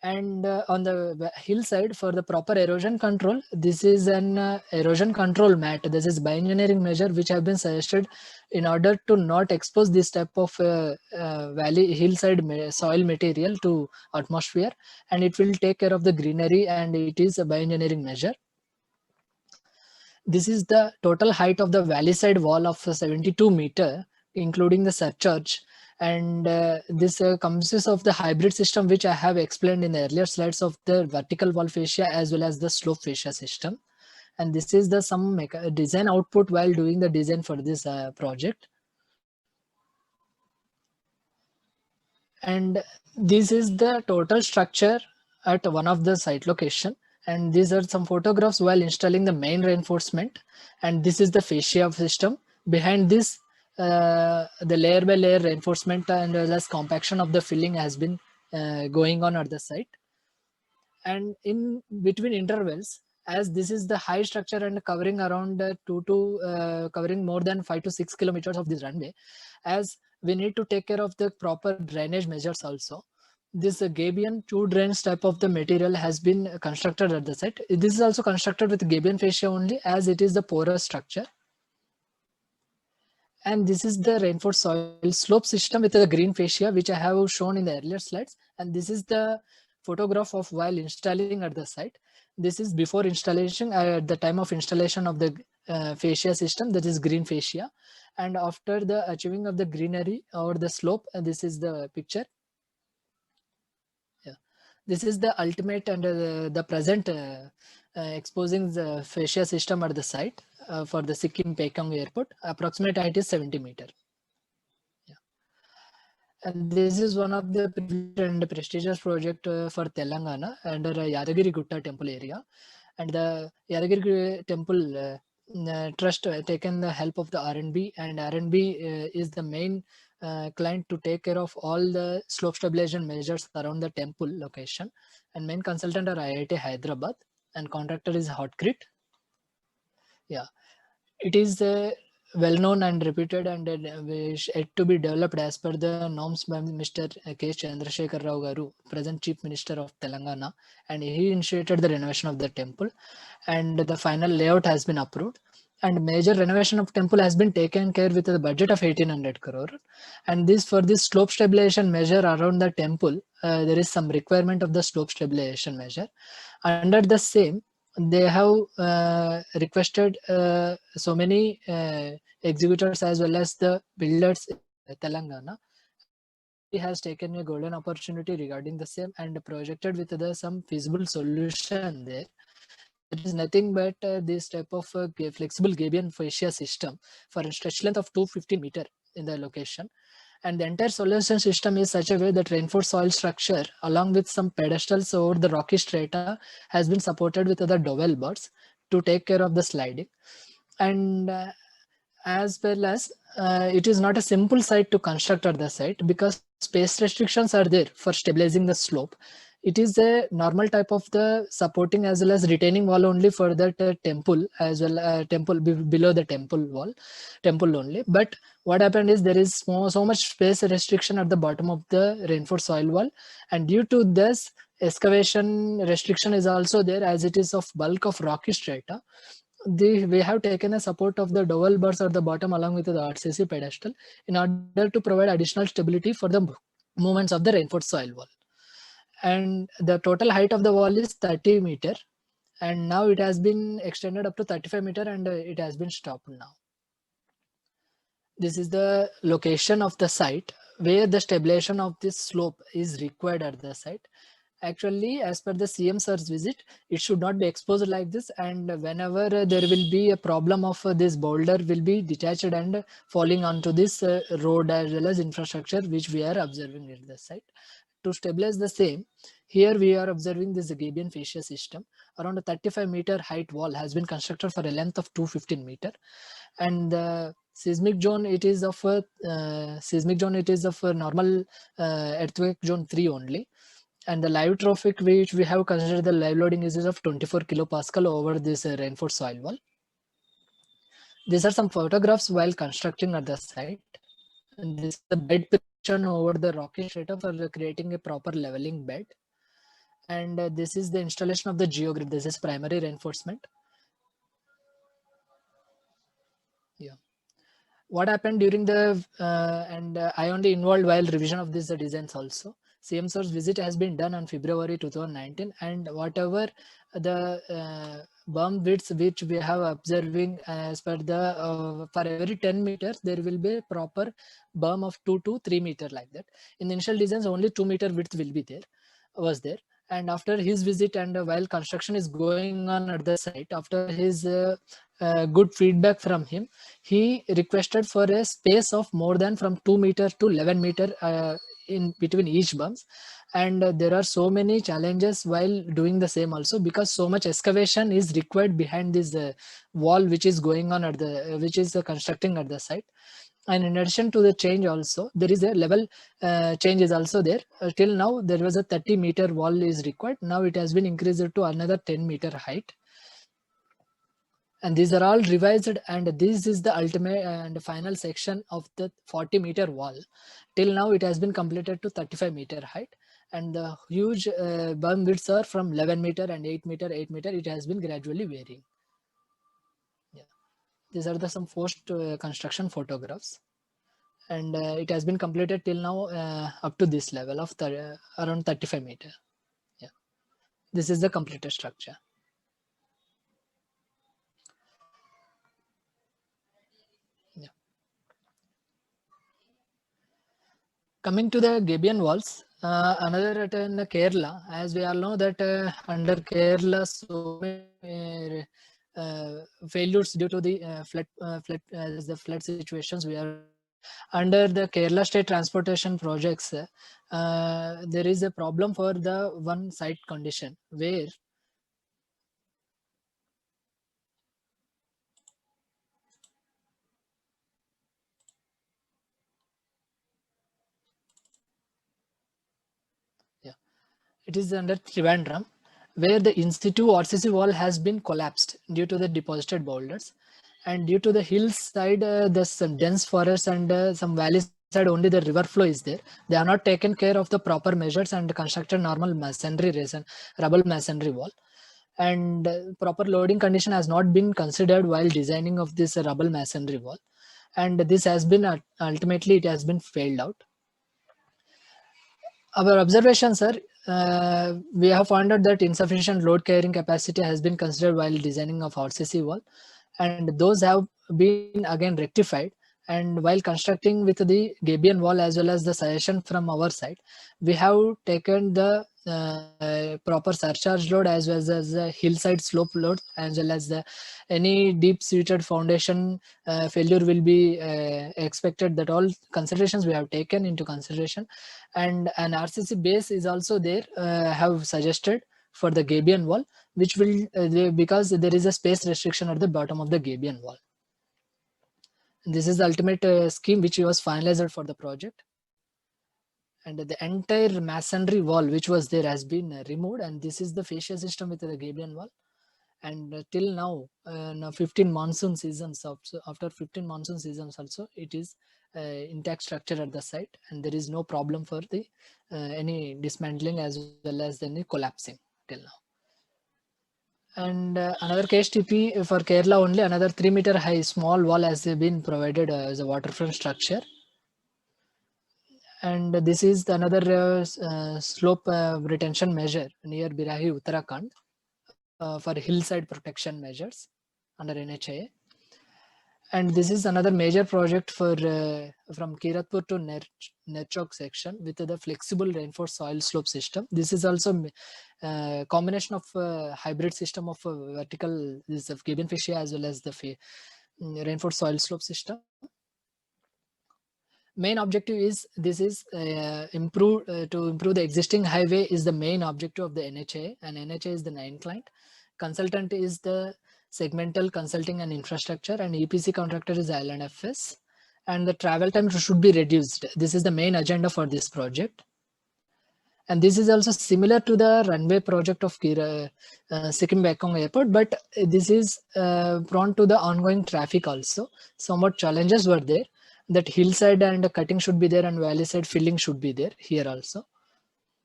And on the hillside, for the proper erosion control, this is an erosion control mat. This is bioengineering measure which have been suggested in order to not expose this type of valley hillside soil material to atmosphere, and it will take care of the greenery, and it is a bioengineering measure. This is the total height of the valley side wall of 72 meter, including the surcharge. And this consists of the hybrid system which I have explained in the earlier slides of the vertical wall fascia as well as the slope fascia system. And this is the some design output while doing the design for this project. And this is the total structure at one of the site location. And these are some photographs while installing the main reinforcement. And this is the fascia system. Behind this, the layer by layer reinforcement and less compaction of the filling has been going on at the site. And in between intervals, as this is the high structure and covering around covering more than 5 to 6 kilometers of this runway, as we need to take care of the proper drainage measures also. This Gabion 2 drains type of the material has been constructed at the site. This is also constructed with Gabion fascia only, as it is the porous structure. And this is the reinforced soil slope system with the green fascia, which I have shown in the earlier slides. And this is the photograph of while installing at the site. This is before installation, at the time of installation of the fascia system, that is green fascia. And after the achieving of the greenery or the slope, this is the picture. Yeah, this is the ultimate and the present exposing the fascia system at the site for the Sikkim Pekong Airport. Approximate height is 70 meter. Yeah. And this is one of the prestigious project for Telangana under Yadagiri Gutta temple area. And the Yadagiri temple trust taken the help of the R&B, and R&B is the main client to take care of all the slope stabilization measures around the temple location. And main consultant are IIT Hyderabad, and contractor is Hotcrete. Yeah, it is well known and reputed and yet to be developed as per the norms by Mr. K. Chandrasekhar Rao Garu, present Chief Minister of Telangana, and he initiated the renovation of the temple, and the final layout has been approved. And major renovation of temple has been taken care with a budget of 1800 crore. And this for this slope stabilization measure around the temple, there is some requirement of the slope stabilization measure. Under the same, they have requested so many executors as well as the builders in Telangana. He has taken a golden opportunity regarding the same and projected with some feasible solution there. It is nothing but this type of flexible Gabion fascia system for a stretch length of 250 meter in the location. And the entire solution system is such a way that reinforced soil structure along with some pedestals over the rocky strata has been supported with other dowel bars to take care of the sliding. And as well as it is not a simple site to construct at the site because space restrictions are there for stabilizing the slope. It is a normal type of the supporting as well as retaining wall only for that temple as well temple below the temple only. But what happened is there is so much space restriction at the bottom of the reinforced soil wall, and due to this excavation restriction is also there as it is of bulk of rocky strata. We have taken a support of the dowel bars at the bottom along with the RCC pedestal in order to provide additional stability for the movements of the reinforced soil wall. And the total height of the wall is 30 meter, and now it has been extended up to 35 meter and it has been stopped now. This is the location of the site where the stabilization of this slope is required at the site. Actually, as per the CM sir's visit, it should not be exposed like this, and whenever there will be a problem of this boulder will be detached and falling onto this road as well as infrastructure which we are observing at the site. To stabilize the same, here we are observing this Gabion fascia system. Around a 35 meter height wall has been constructed for a length of 215 meter, and the seismic zone it is of a normal earthquake zone 3 only. And the live traffic which we have considered the live loading is of 24 kilopascal over this reinforced soil wall. These are some photographs while constructing at the site. And this is the bed position over the rocky strata for creating a proper leveling bed. And this is the installation of the geogrid. This is primary reinforcement. Yeah. What happened during the I only involved while revision of these designs also. CM source visit has been done on February 2019, and whatever the berm widths which we have observing as per the for every 10 meters there will be a proper berm of 2 to 3 meter like that. In the initial designs only 2 meter width will be there, was there. And after his visit and while construction is going on at the site, after his good feedback from him, he requested for a space of more than from 2 meter to 11 meter in between each bumps. And there are so many challenges while doing the same also, because so much excavation is required behind this wall which is going on at the which is constructing at the site. And in addition to the change also, there is a level change is also there. Till now there was a 30 meter wall is required. Now it has been increased to another 10 meter height. And these are all revised, and this is the ultimate and final section of the 40 meter wall. Till now it has been completed to 35 meter height, and the huge berm widths are from 11 meter and 8 meter, 8 meter. It has been gradually varying. Yeah. These are the some post construction photographs, and it has been completed till now up to this level of around 35 meter. Yeah. This is the completed structure. Coming to the Gabion walls, another at in Kerala, as we all know that under Kerala, so many failures due to the flood situations. We are under the Kerala State Transportation Projects. There is a problem for the one site condition where it is under Trivandrum, where the in-situ RCC wall has been collapsed due to the deposited boulders. And due to the hillside, there's some dense forest, and some valleys side only the river flow is there. They are not taken care of the proper measures and constructed normal masonry resin, rubble masonry wall. And proper loading condition has not been considered while designing of this rubble masonry wall. And this has been ultimately it has been failed out. Our observations are, we have found out that insufficient load carrying capacity has been considered while designing of RCC wall, and those have been again rectified. And while constructing with the Gabion wall as well as the suggestion from our side, we have taken the proper surcharge load as well as the hillside slope load, as well as the any deep seated foundation failure will be expected. That all considerations we have taken into consideration. And an RCC base is also there, have suggested for the Gabion wall, which will because there is a space restriction at the bottom of the Gabion wall. This is the ultimate scheme which was finalized for the project. And the entire masonry wall which was there has been removed, and this is the fascia system with the Gabion wall. And till now, 15 monsoon seasons, after 15 monsoon seasons also, it is intact structure at the site, and there is no problem for the any dismantling as well as any collapsing till now. And another KSTP for Kerala only, another 3 meter high small wall has been provided as a waterfront structure. And this is another slope retention measure near Birahi, Uttarakhand, for hillside protection measures under NHAA. And this is another major project for from Kiratpur to Nerchok section with the flexible reinforced soil slope system. This is also a combination of hybrid system of vertical, this of Gabion fascia as well as the reinforced soil slope system. Main objective is this is to improve the existing highway is the main objective of the NHAA, and NHAA is the 9 client. Consultant is the segmental consulting and infrastructure, and EPC contractor is ILNFS, and the travel time should be reduced. This is the main agenda for this project. And this is also similar to the runway project of Sikkim Bekong Airport, but this is prone to the ongoing traffic also. Somewhat challenges were there, that hillside and cutting should be there and valley side filling should be there here also.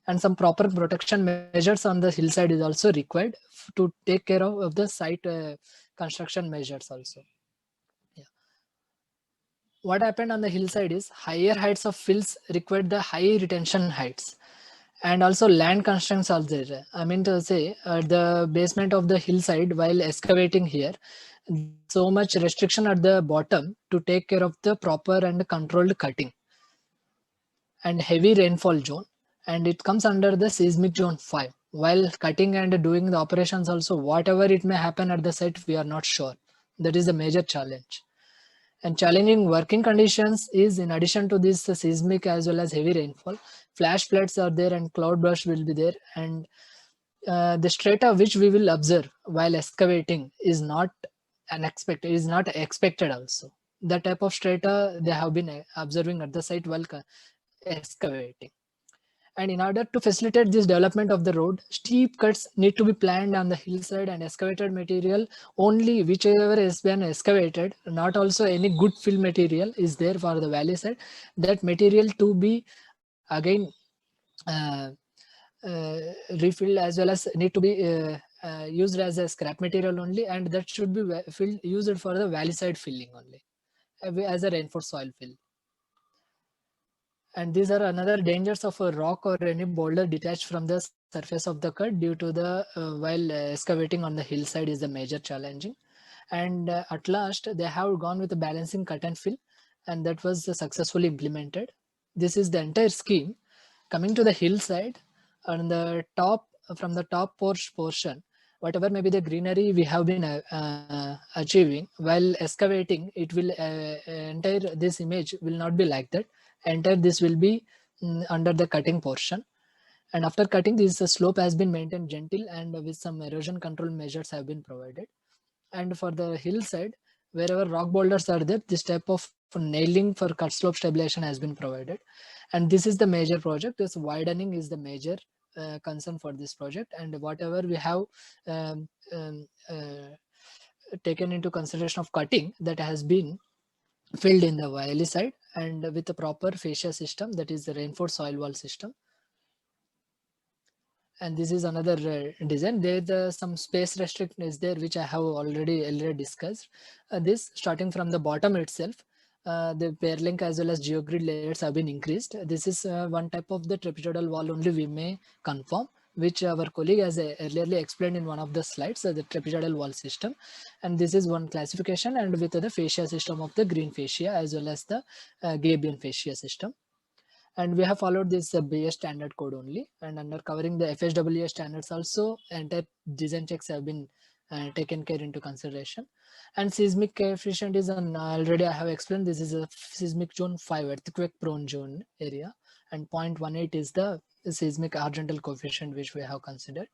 and some proper protection measures on the hillside is also required to take care of the site construction measures also. What happened on the hillside is higher heights of fills required the high retention heights, and also land constraints are there. I mean to say, at the basement of the hillside while excavating here, so much restriction at the bottom to take care of the proper and controlled cutting, and heavy rainfall zone, and it comes under the seismic zone 5. While cutting and doing the operations also, whatever it may happen at the site, we are not sure. That is a major challenge. And challenging working conditions is, in addition to this seismic as well as heavy rainfall, flash floods are there and cloud burst will be there, and the strata which we will observe while excavating is not unexpected, is not expected also. The type of strata they have been observing at the site while excavating. And in order to facilitate this development of the road, steep cuts need to be planned on the hillside, and excavated material only whichever has been excavated, not also any good fill material is there for the valley side. That material to be again refilled as well as need to be used as a scrap material only, and that should be used for the valley side filling only as a reinforced soil fill. And these are another dangers of a rock or any boulder detached from the surface of the cut due to the while excavating on the hillside is the major challenging. And at last they have gone with the balancing cut and fill, and that was successfully implemented. This is the entire scheme. Coming to the hillside, on the top, from the top portion, whatever may be the greenery we have been achieving while excavating, it will entire this image will not be like that. Entire this will be under the cutting portion, and after cutting this slope has been maintained gentle and with some erosion control measures have been provided. And for the hillside, wherever rock boulders are there, this type of nailing for cut slope stabilization has been provided. And this is the major project. This widening is the major concern for this project, and whatever we have taken into consideration of cutting, that has been filled in the valley side and with a proper fascia system, that is the reinforced soil wall system. And this is another design. There some space restriction is there, which I have already earlier discussed. This starting from the bottom itself, the pair link as well as geogrid layers have been increased. This is one type of the trapezoidal wall only we may confirm, which our colleague has earlier explained in one of the slides, the trapezoidal wall system. And this is one classification, and with the fascia system of the green fascia as well as the Gabion fascia system. And we have followed this BS standard code only, and under covering the FSWA standards also, entire design checks have been taken care into consideration. And seismic coefficient is already I have explained, this is a seismic zone 5, earthquake prone zone area, and 0.18 is the seismic argental coefficient which we have considered.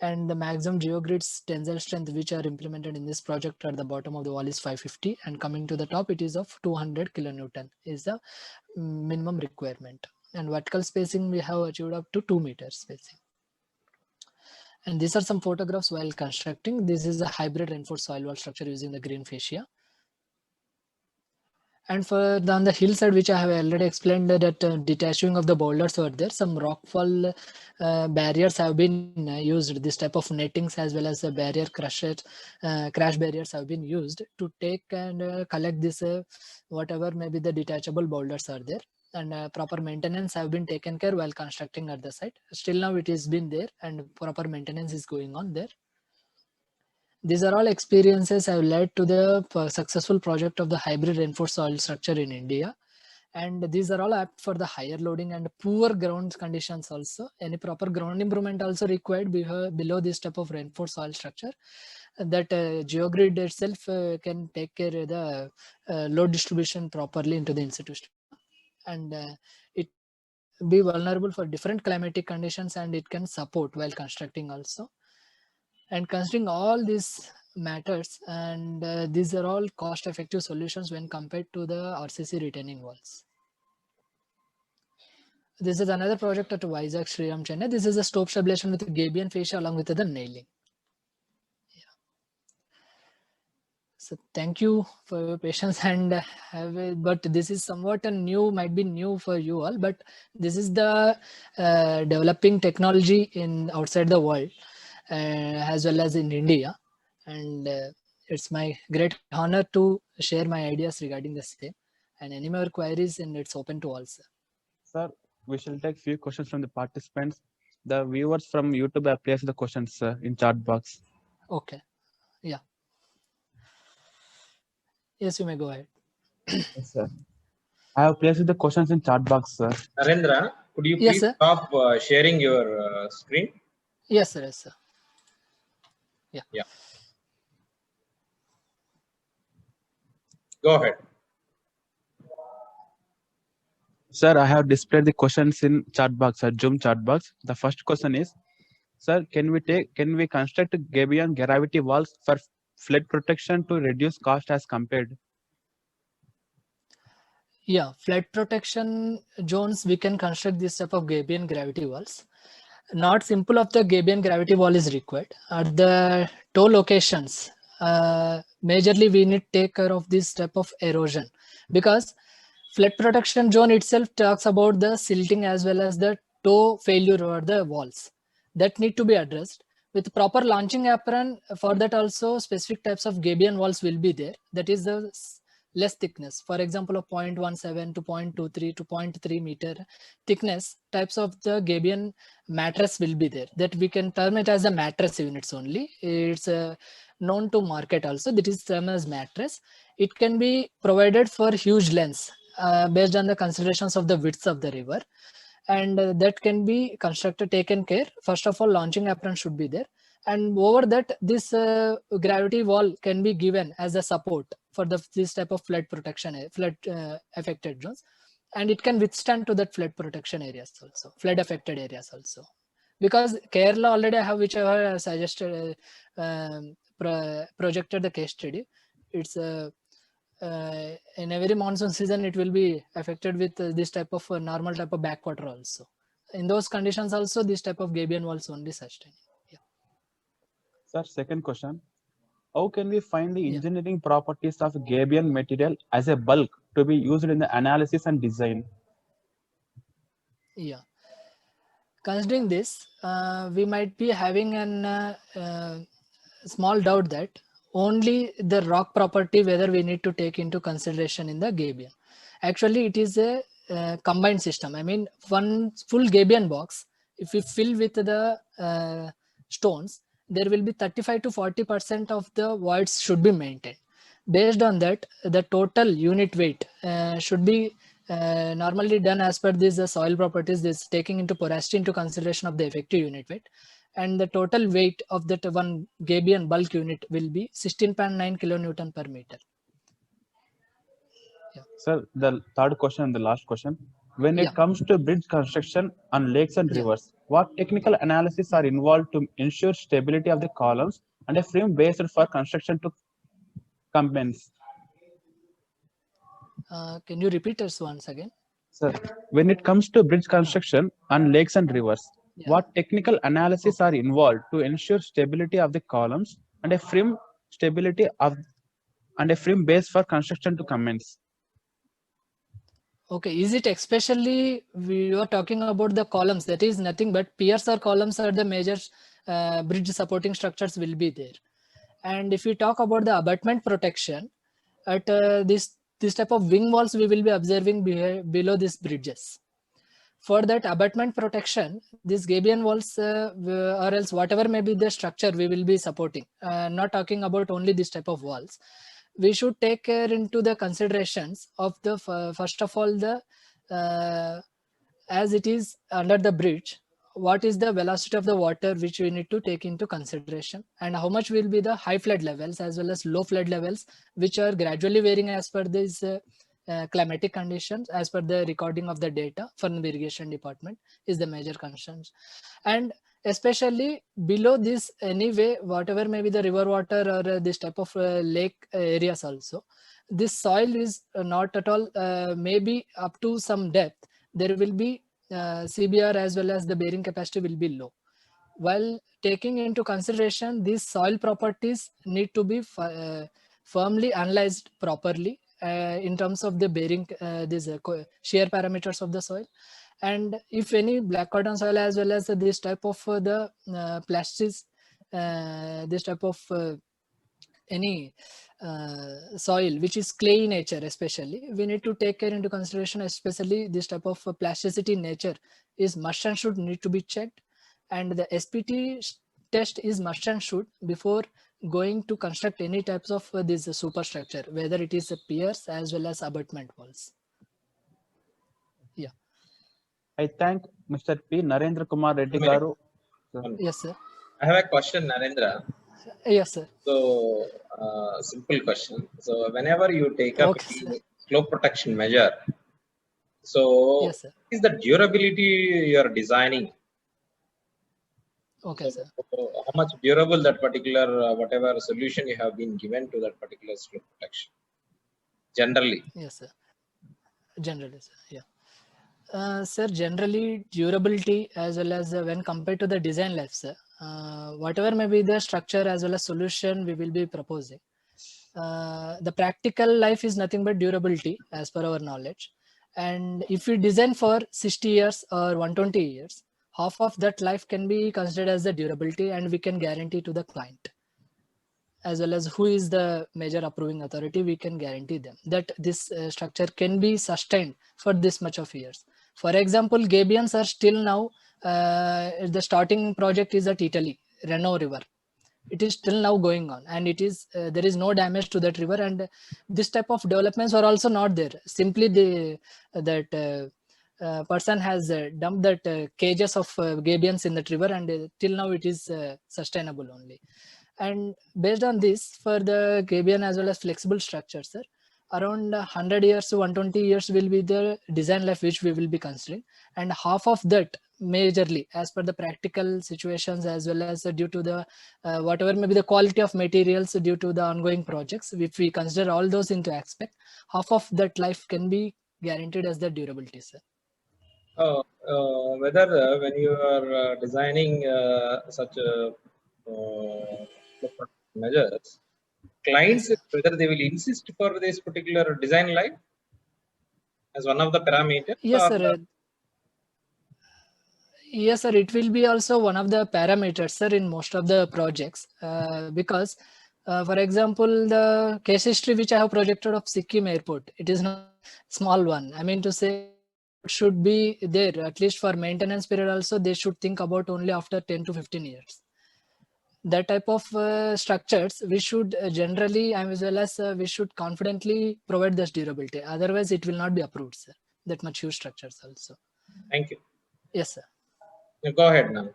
And the maximum geogrids tensile strength which are implemented in this project at the bottom of the wall is 550, and coming to the top it is of 200 kilonewton is the minimum requirement. And vertical spacing we have achieved up to 2 meters spacing. And these are some photographs while constructing. This is a hybrid reinforced soil wall structure using the green fascia. And for on the hillside, which I have already explained, that detaching of the boulders were there. Some rockfall barriers have been used. This type of nettings as well as the barrier crash barriers have been used to take and collect this whatever maybe the detachable boulders are there. And proper maintenance have been taken care while constructing at the site. Still now it has been there, and proper maintenance is going on there. These are all experiences have led to the successful project of the hybrid reinforced soil structure in India. And these are all apt for the higher loading and poor ground conditions also. Any proper ground improvement also required below this type of reinforced soil structure. That geogrid itself can take care of the load distribution properly into the institution. And it be vulnerable for different climatic conditions, and it can support while constructing also. And considering all these matters, and these are all cost-effective solutions when compared to the RCC retaining walls. This is another project at Vizag, Sriram, Chennai. This is a slope stabilization with Gabion fascia along with the nailing. Yeah. So thank you for your patience and but this is somewhat a new, might be new for you all, but this is the developing technology in outside the world as well as in India, and it's my great honor to share my ideas regarding the same, and any more queries, and it's open to all, sir. Sir, we shall take few questions from the participants. The viewers from YouTube have placed the questions in chat box. Okay, yeah. Yes, you may go ahead. Yes, sir. I have placed the questions in chat box, sir. Narendra, could you Yes, please sir. stop sharing your screen? Yes, sir. Yes, sir. Yeah. Go ahead. Sir, I have displayed the questions in chat box, Zoom chat box. The first question is, sir, can we construct Gaussian gravity walls for flood protection to reduce cost as compared? Yeah, flood protection zones, we can construct this type of Gaussian gravity walls. Not simple of the Gaussian gravity wall is required. At the toe locations, majorly we need to take care of this type of erosion, because flood protection zone itself talks about the silting as well as the toe failure over the walls that need to be addressed. With proper launching apron, for that also specific types of Gaussian walls will be there. That is the less thickness, for example of 0.17 to 0.23 to 0.3 meter thickness types of the Gaussian mattress will be there, that we can term it as a mattress units only. It's known to market also, that is termed as mattress. It can be provided for huge lengths based on the considerations of the width of the river, and that can be constructed, taken care. First of all, launching apron should be there, and over that this gravity wall can be given as a support for this type of flood protection, flood affected zones, and it can withstand to that flood protection areas also, flood affected areas also. Because Kerala already have, which I have suggested, projected the case study. It's in every monsoon season it will be affected with this type of normal type of backwater also. In those conditions also, this type of Gaussian walls only sustain. Yeah. Sir, second question. How can we find the Yeah. engineering properties of Gaussian material as a bulk to be used in the analysis and design? Yeah. Considering this, we might be having an small doubt that only the rock property whether we need to take into consideration in the Gaussian. Actually, it is a combined system. I mean, one full Gaussian box, if we fill with the stones, there will be 35 to 40% of the voids should be maintained. Based on that, the total unit weight should be normally done as per these soil properties, this taking into porosity into consideration of the effective unit weight, and the total weight of that one Gaussian bulk unit will be 16.9 kilonewton per meter. Sir, the third question and the last question. When it Yeah. comes to bridge construction on lakes and Yeah. rivers, what technical analysis are involved to ensure stability of the columns and a frame based for construction to commence? Can you repeat us once again? Sir, when it comes to bridge construction on lakes and rivers, Yeah. what technical analysis are involved to ensure stability of the columns and a frame stability of and a frame base for construction to commence? Okay, is it especially we were talking about the columns? That is nothing but piers or columns are the major bridge supporting structures will be there. And if we talk about the abutment protection, at this type of wing walls we will be observing below these bridges. For that abutment protection, these Gaussian walls or else whatever may be the structure we will be supporting. Not talking about only this type of walls. We should take care into the considerations of the first of all the as it is under the bridge, what is the velocity of the water which we need to take into consideration, and how much will be the high flood levels as well as low flood levels, which are gradually varying as per these climatic conditions, as per the recording of the data from the irrigation department is the major concerns. And especially below this anyway, whatever may be the river water or this type of lake areas also, this soil is not at all maybe up to some depth there will be CBR as well as the bearing capacity will be low. While taking into consideration these soil properties need to be firmly analyzed properly in terms of the bearing these shear parameters of the soil. And if any black cotton soil as well as this type of the plastics, this type of any soil which is clay in nature, especially we need to take care into consideration, especially this type of plasticity nature is must and should need to be checked, and the SPT test is must and should before going to construct any types of this superstructure, whether it is piers as well as abutment walls. Yeah. I thank Mr. P. Narendra Kumar Reddy Minute. Garu. Yes, sir. I have a question, Narendra. Yes, sir. So, simple question. So, whenever you take up Okay, any slope protection measure, so Yes, sir. is the durability you are designing? Okay, sir. So how much durable that particular whatever solution you have been given to that particular slope protection? Generally. Yes, sir. Generally, sir. Yeah. Sir, generally durability as well as when compared to the design life, sir, whatever may be the structure as well as solution we will be proposing, the practical life is nothing but durability as per our knowledge. And if we design for 60 years or 120 years, half of that life can be considered as the durability, and we can guarantee to the client as well as who is the major approving authority, we can guarantee them that this structure can be sustained for this much of years. For example, gabions are still now, the starting project is at Italy, Reno River. It is still now going on, and it is there is no damage to that river, and this type of developments are also not there. Simply that person has dumped that cages of gabions in that river, and till now it is sustainable only. And based on this, for the gabion as well as flexible structures, sir, around 100 years to 120 years will be the design life which we will be considering, and half of that majorly as per the practical situations as well as due to the whatever may be the quality of materials due to the ongoing projects. If we consider all those into aspect, half of that life can be guaranteed as the durability, sir. Whether when you are designing such measures, clients, Yes, whether they will insist for this particular design life as one of the parameters? yes, Or sir. Yes, sir. It will be also one of the parameters, sir, in most of the projects, because, for example, the case history which I have projected of Sikkim Airport, it is not small one. I mean to say, it should be there at least for maintenance period. Also, they should think about only after 10 to 15 years. That type of structures we should generally, as well as we should confidently provide this durability. Otherwise, it will not be approved, sir. That much huge structures also. thank you. Yes, sir. Go ahead now.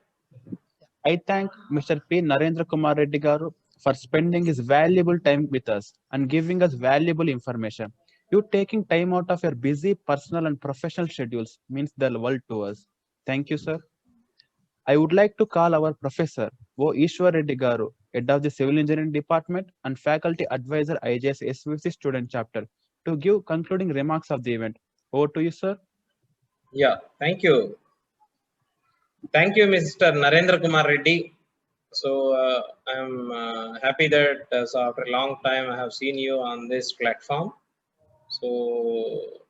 I thank Mr. P. Narendra Kumar Reddy Garu for spending his valuable time with us and giving us valuable information. You taking time out of your busy personal and professional schedules means the world to us. Thank you, sir. I would like to call our Professor O. Ishwar Reddy Garu, Head of the Civil Engineering Department and Faculty Advisor IJS SVC Student Chapter, to give concluding remarks of the event. Over to you, sir. Yeah, thank you. Thank you, Mr. Narendra Kumar Reddy. So I'm happy that so after a long time I have seen you on this platform. So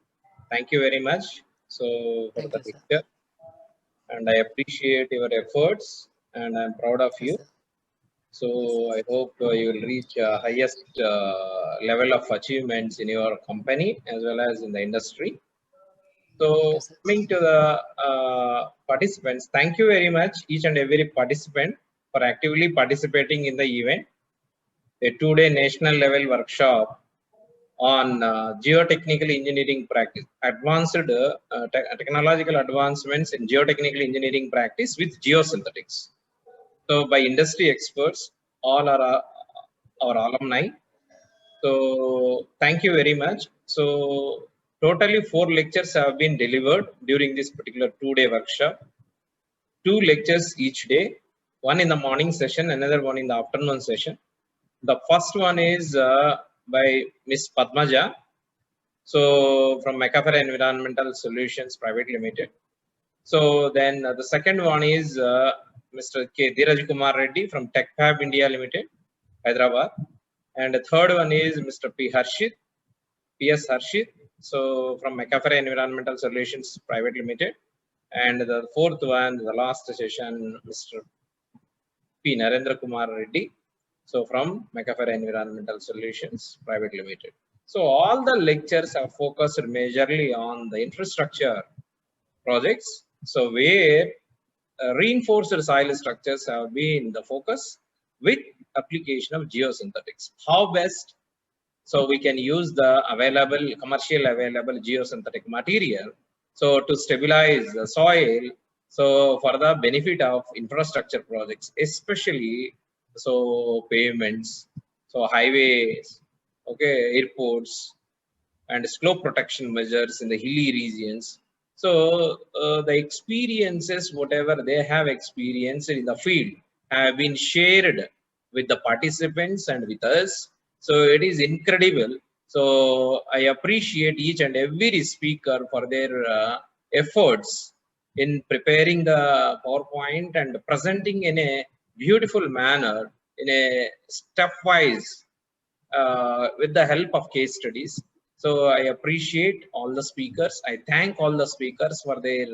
thank you very much. So for Thank the you, sir. picture, and I appreciate your efforts, and I'm proud of you. Yes, sir. So I hope you will reach highest level of achievements in your company as well as in the industry. Thank So you, sir. coming to the participants, thank you very much each and every participant for actively participating in the event. A two-day national level workshop on geotechnical engineering practice, advanced technological advancements in geotechnical engineering practice with geosynthetics. So by industry experts, all are our alumni. So thank you very much. So totally 4 lectures have been delivered during this particular 2-day workshop. 2 lectures each day, one in the morning session, another one in the afternoon session. The first one is by Ms. Padmaja, so from McAfee Environmental Solutions Private Limited. So then the second one is Mr. K. Dheeraj Kumar Reddy from TechFab India Limited, Hyderabad. And the third one is Mr. P.S. Harshit. So from McAfee Environmental Solutions Private Limited. And the fourth one, the last session, Mr. P. Narendra Kumar Reddy. So from McAfee Environmental Solutions Private Limited. So all the lectures are focused majorly on the infrastructure projects. So where reinforced soil structures have been the focus with application of geosynthetics. How best? So we can use the commercial available geosynthetic material. So to stabilize the soil, so for the benefit of infrastructure projects, especially so pavements, so highways, okay, airports, and slope protection measures in the hilly regions. So the experiences, whatever they have experienced in the field, have been shared with the participants and with us. So it is incredible. So I appreciate each and every speaker for their efforts in preparing the PowerPoint and presenting in a beautiful manner, in a stepwise, with the help of case studies. So I appreciate all the speakers. I thank all the speakers for their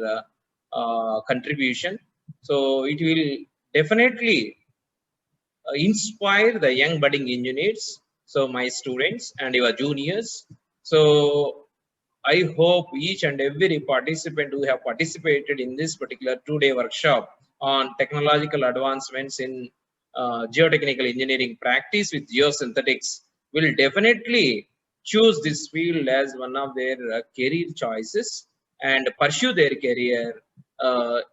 contribution. So it will definitely inspire the young budding engineers, so my students and your juniors. So I hope each and every participant who have participated in this particular 2-day workshop on technological advancements in geotechnical engineering practice with geosynthetics will definitely choose this field as one of their career choices and pursue their career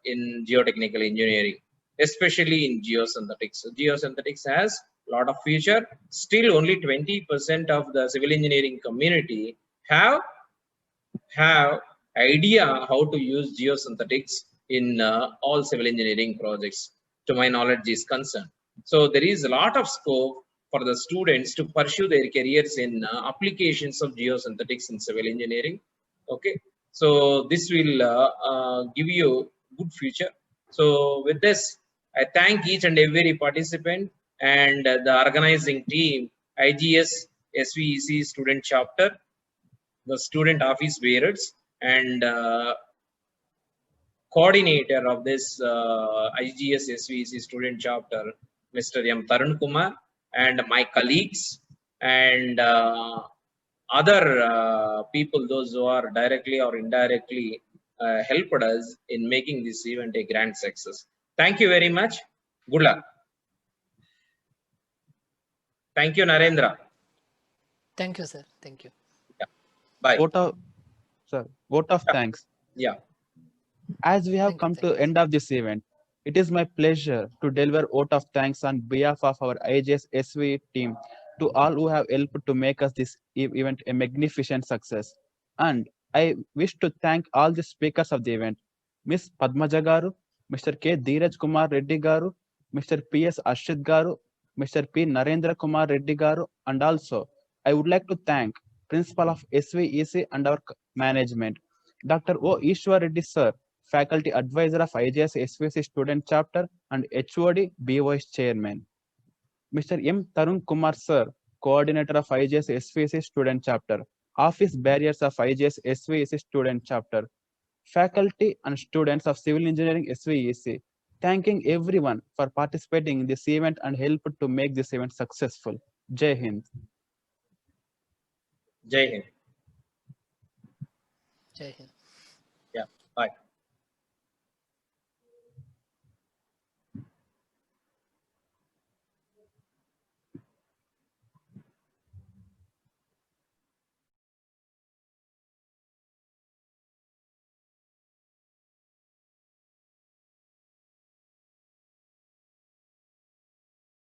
in geotechnical engineering, especially in geosynthetics. So geosynthetics has a lot of future. Still only 20% of the civil engineering community have idea how to use geosynthetics in all civil engineering projects, to my knowledge is concerned. So there is a lot of scope for the students to pursue their careers in applications of geosynthetics in civil engineering. Okay, so this will give you good future. So with this, I thank each and every participant and the organizing team, IGS SVEC student chapter, the student office bearers, and coordinator of this IGS SVEC student chapter, Mr. M. Tarun Kumar, and my colleagues, and other people, those who are directly or indirectly helped us in making this event a grand success. Thank you very much. Good luck. Thank you, Narendra. Thank you, sir. Thank you. Bye. Vote of thanks. Yeah. As we have Thank you, come thank to you. end of this event, it is my pleasure to deliver vote of thanks on behalf of our IGS SV team to all who have helped to make us this event a magnificent success. And I wish to thank all the speakers of the event, Ms. Padmaja Garu, Mr. K. Dheeraj Kumar Reddy Garu, Mr. P.S. Ashit Garu, Mr. P. Narendra Kumar Reddy Garu, and also I would like to thank Principal of SVEC and our management, Dr. O. Ishwar Reddy Sir, Faculty Advisor of IGS SVC Student Chapter and HOD B Vice Chairman. Mr. M. Tarun Kumar Sir, Coordinator of IGS SVC Student Chapter, Office Barriers of IGS SVC Student Chapter, faculty and students of Civil Engineering SVEC, thanking everyone for participating in this event and helped to make this event successful. Jai Hind. Jai Hind. Jai Hind.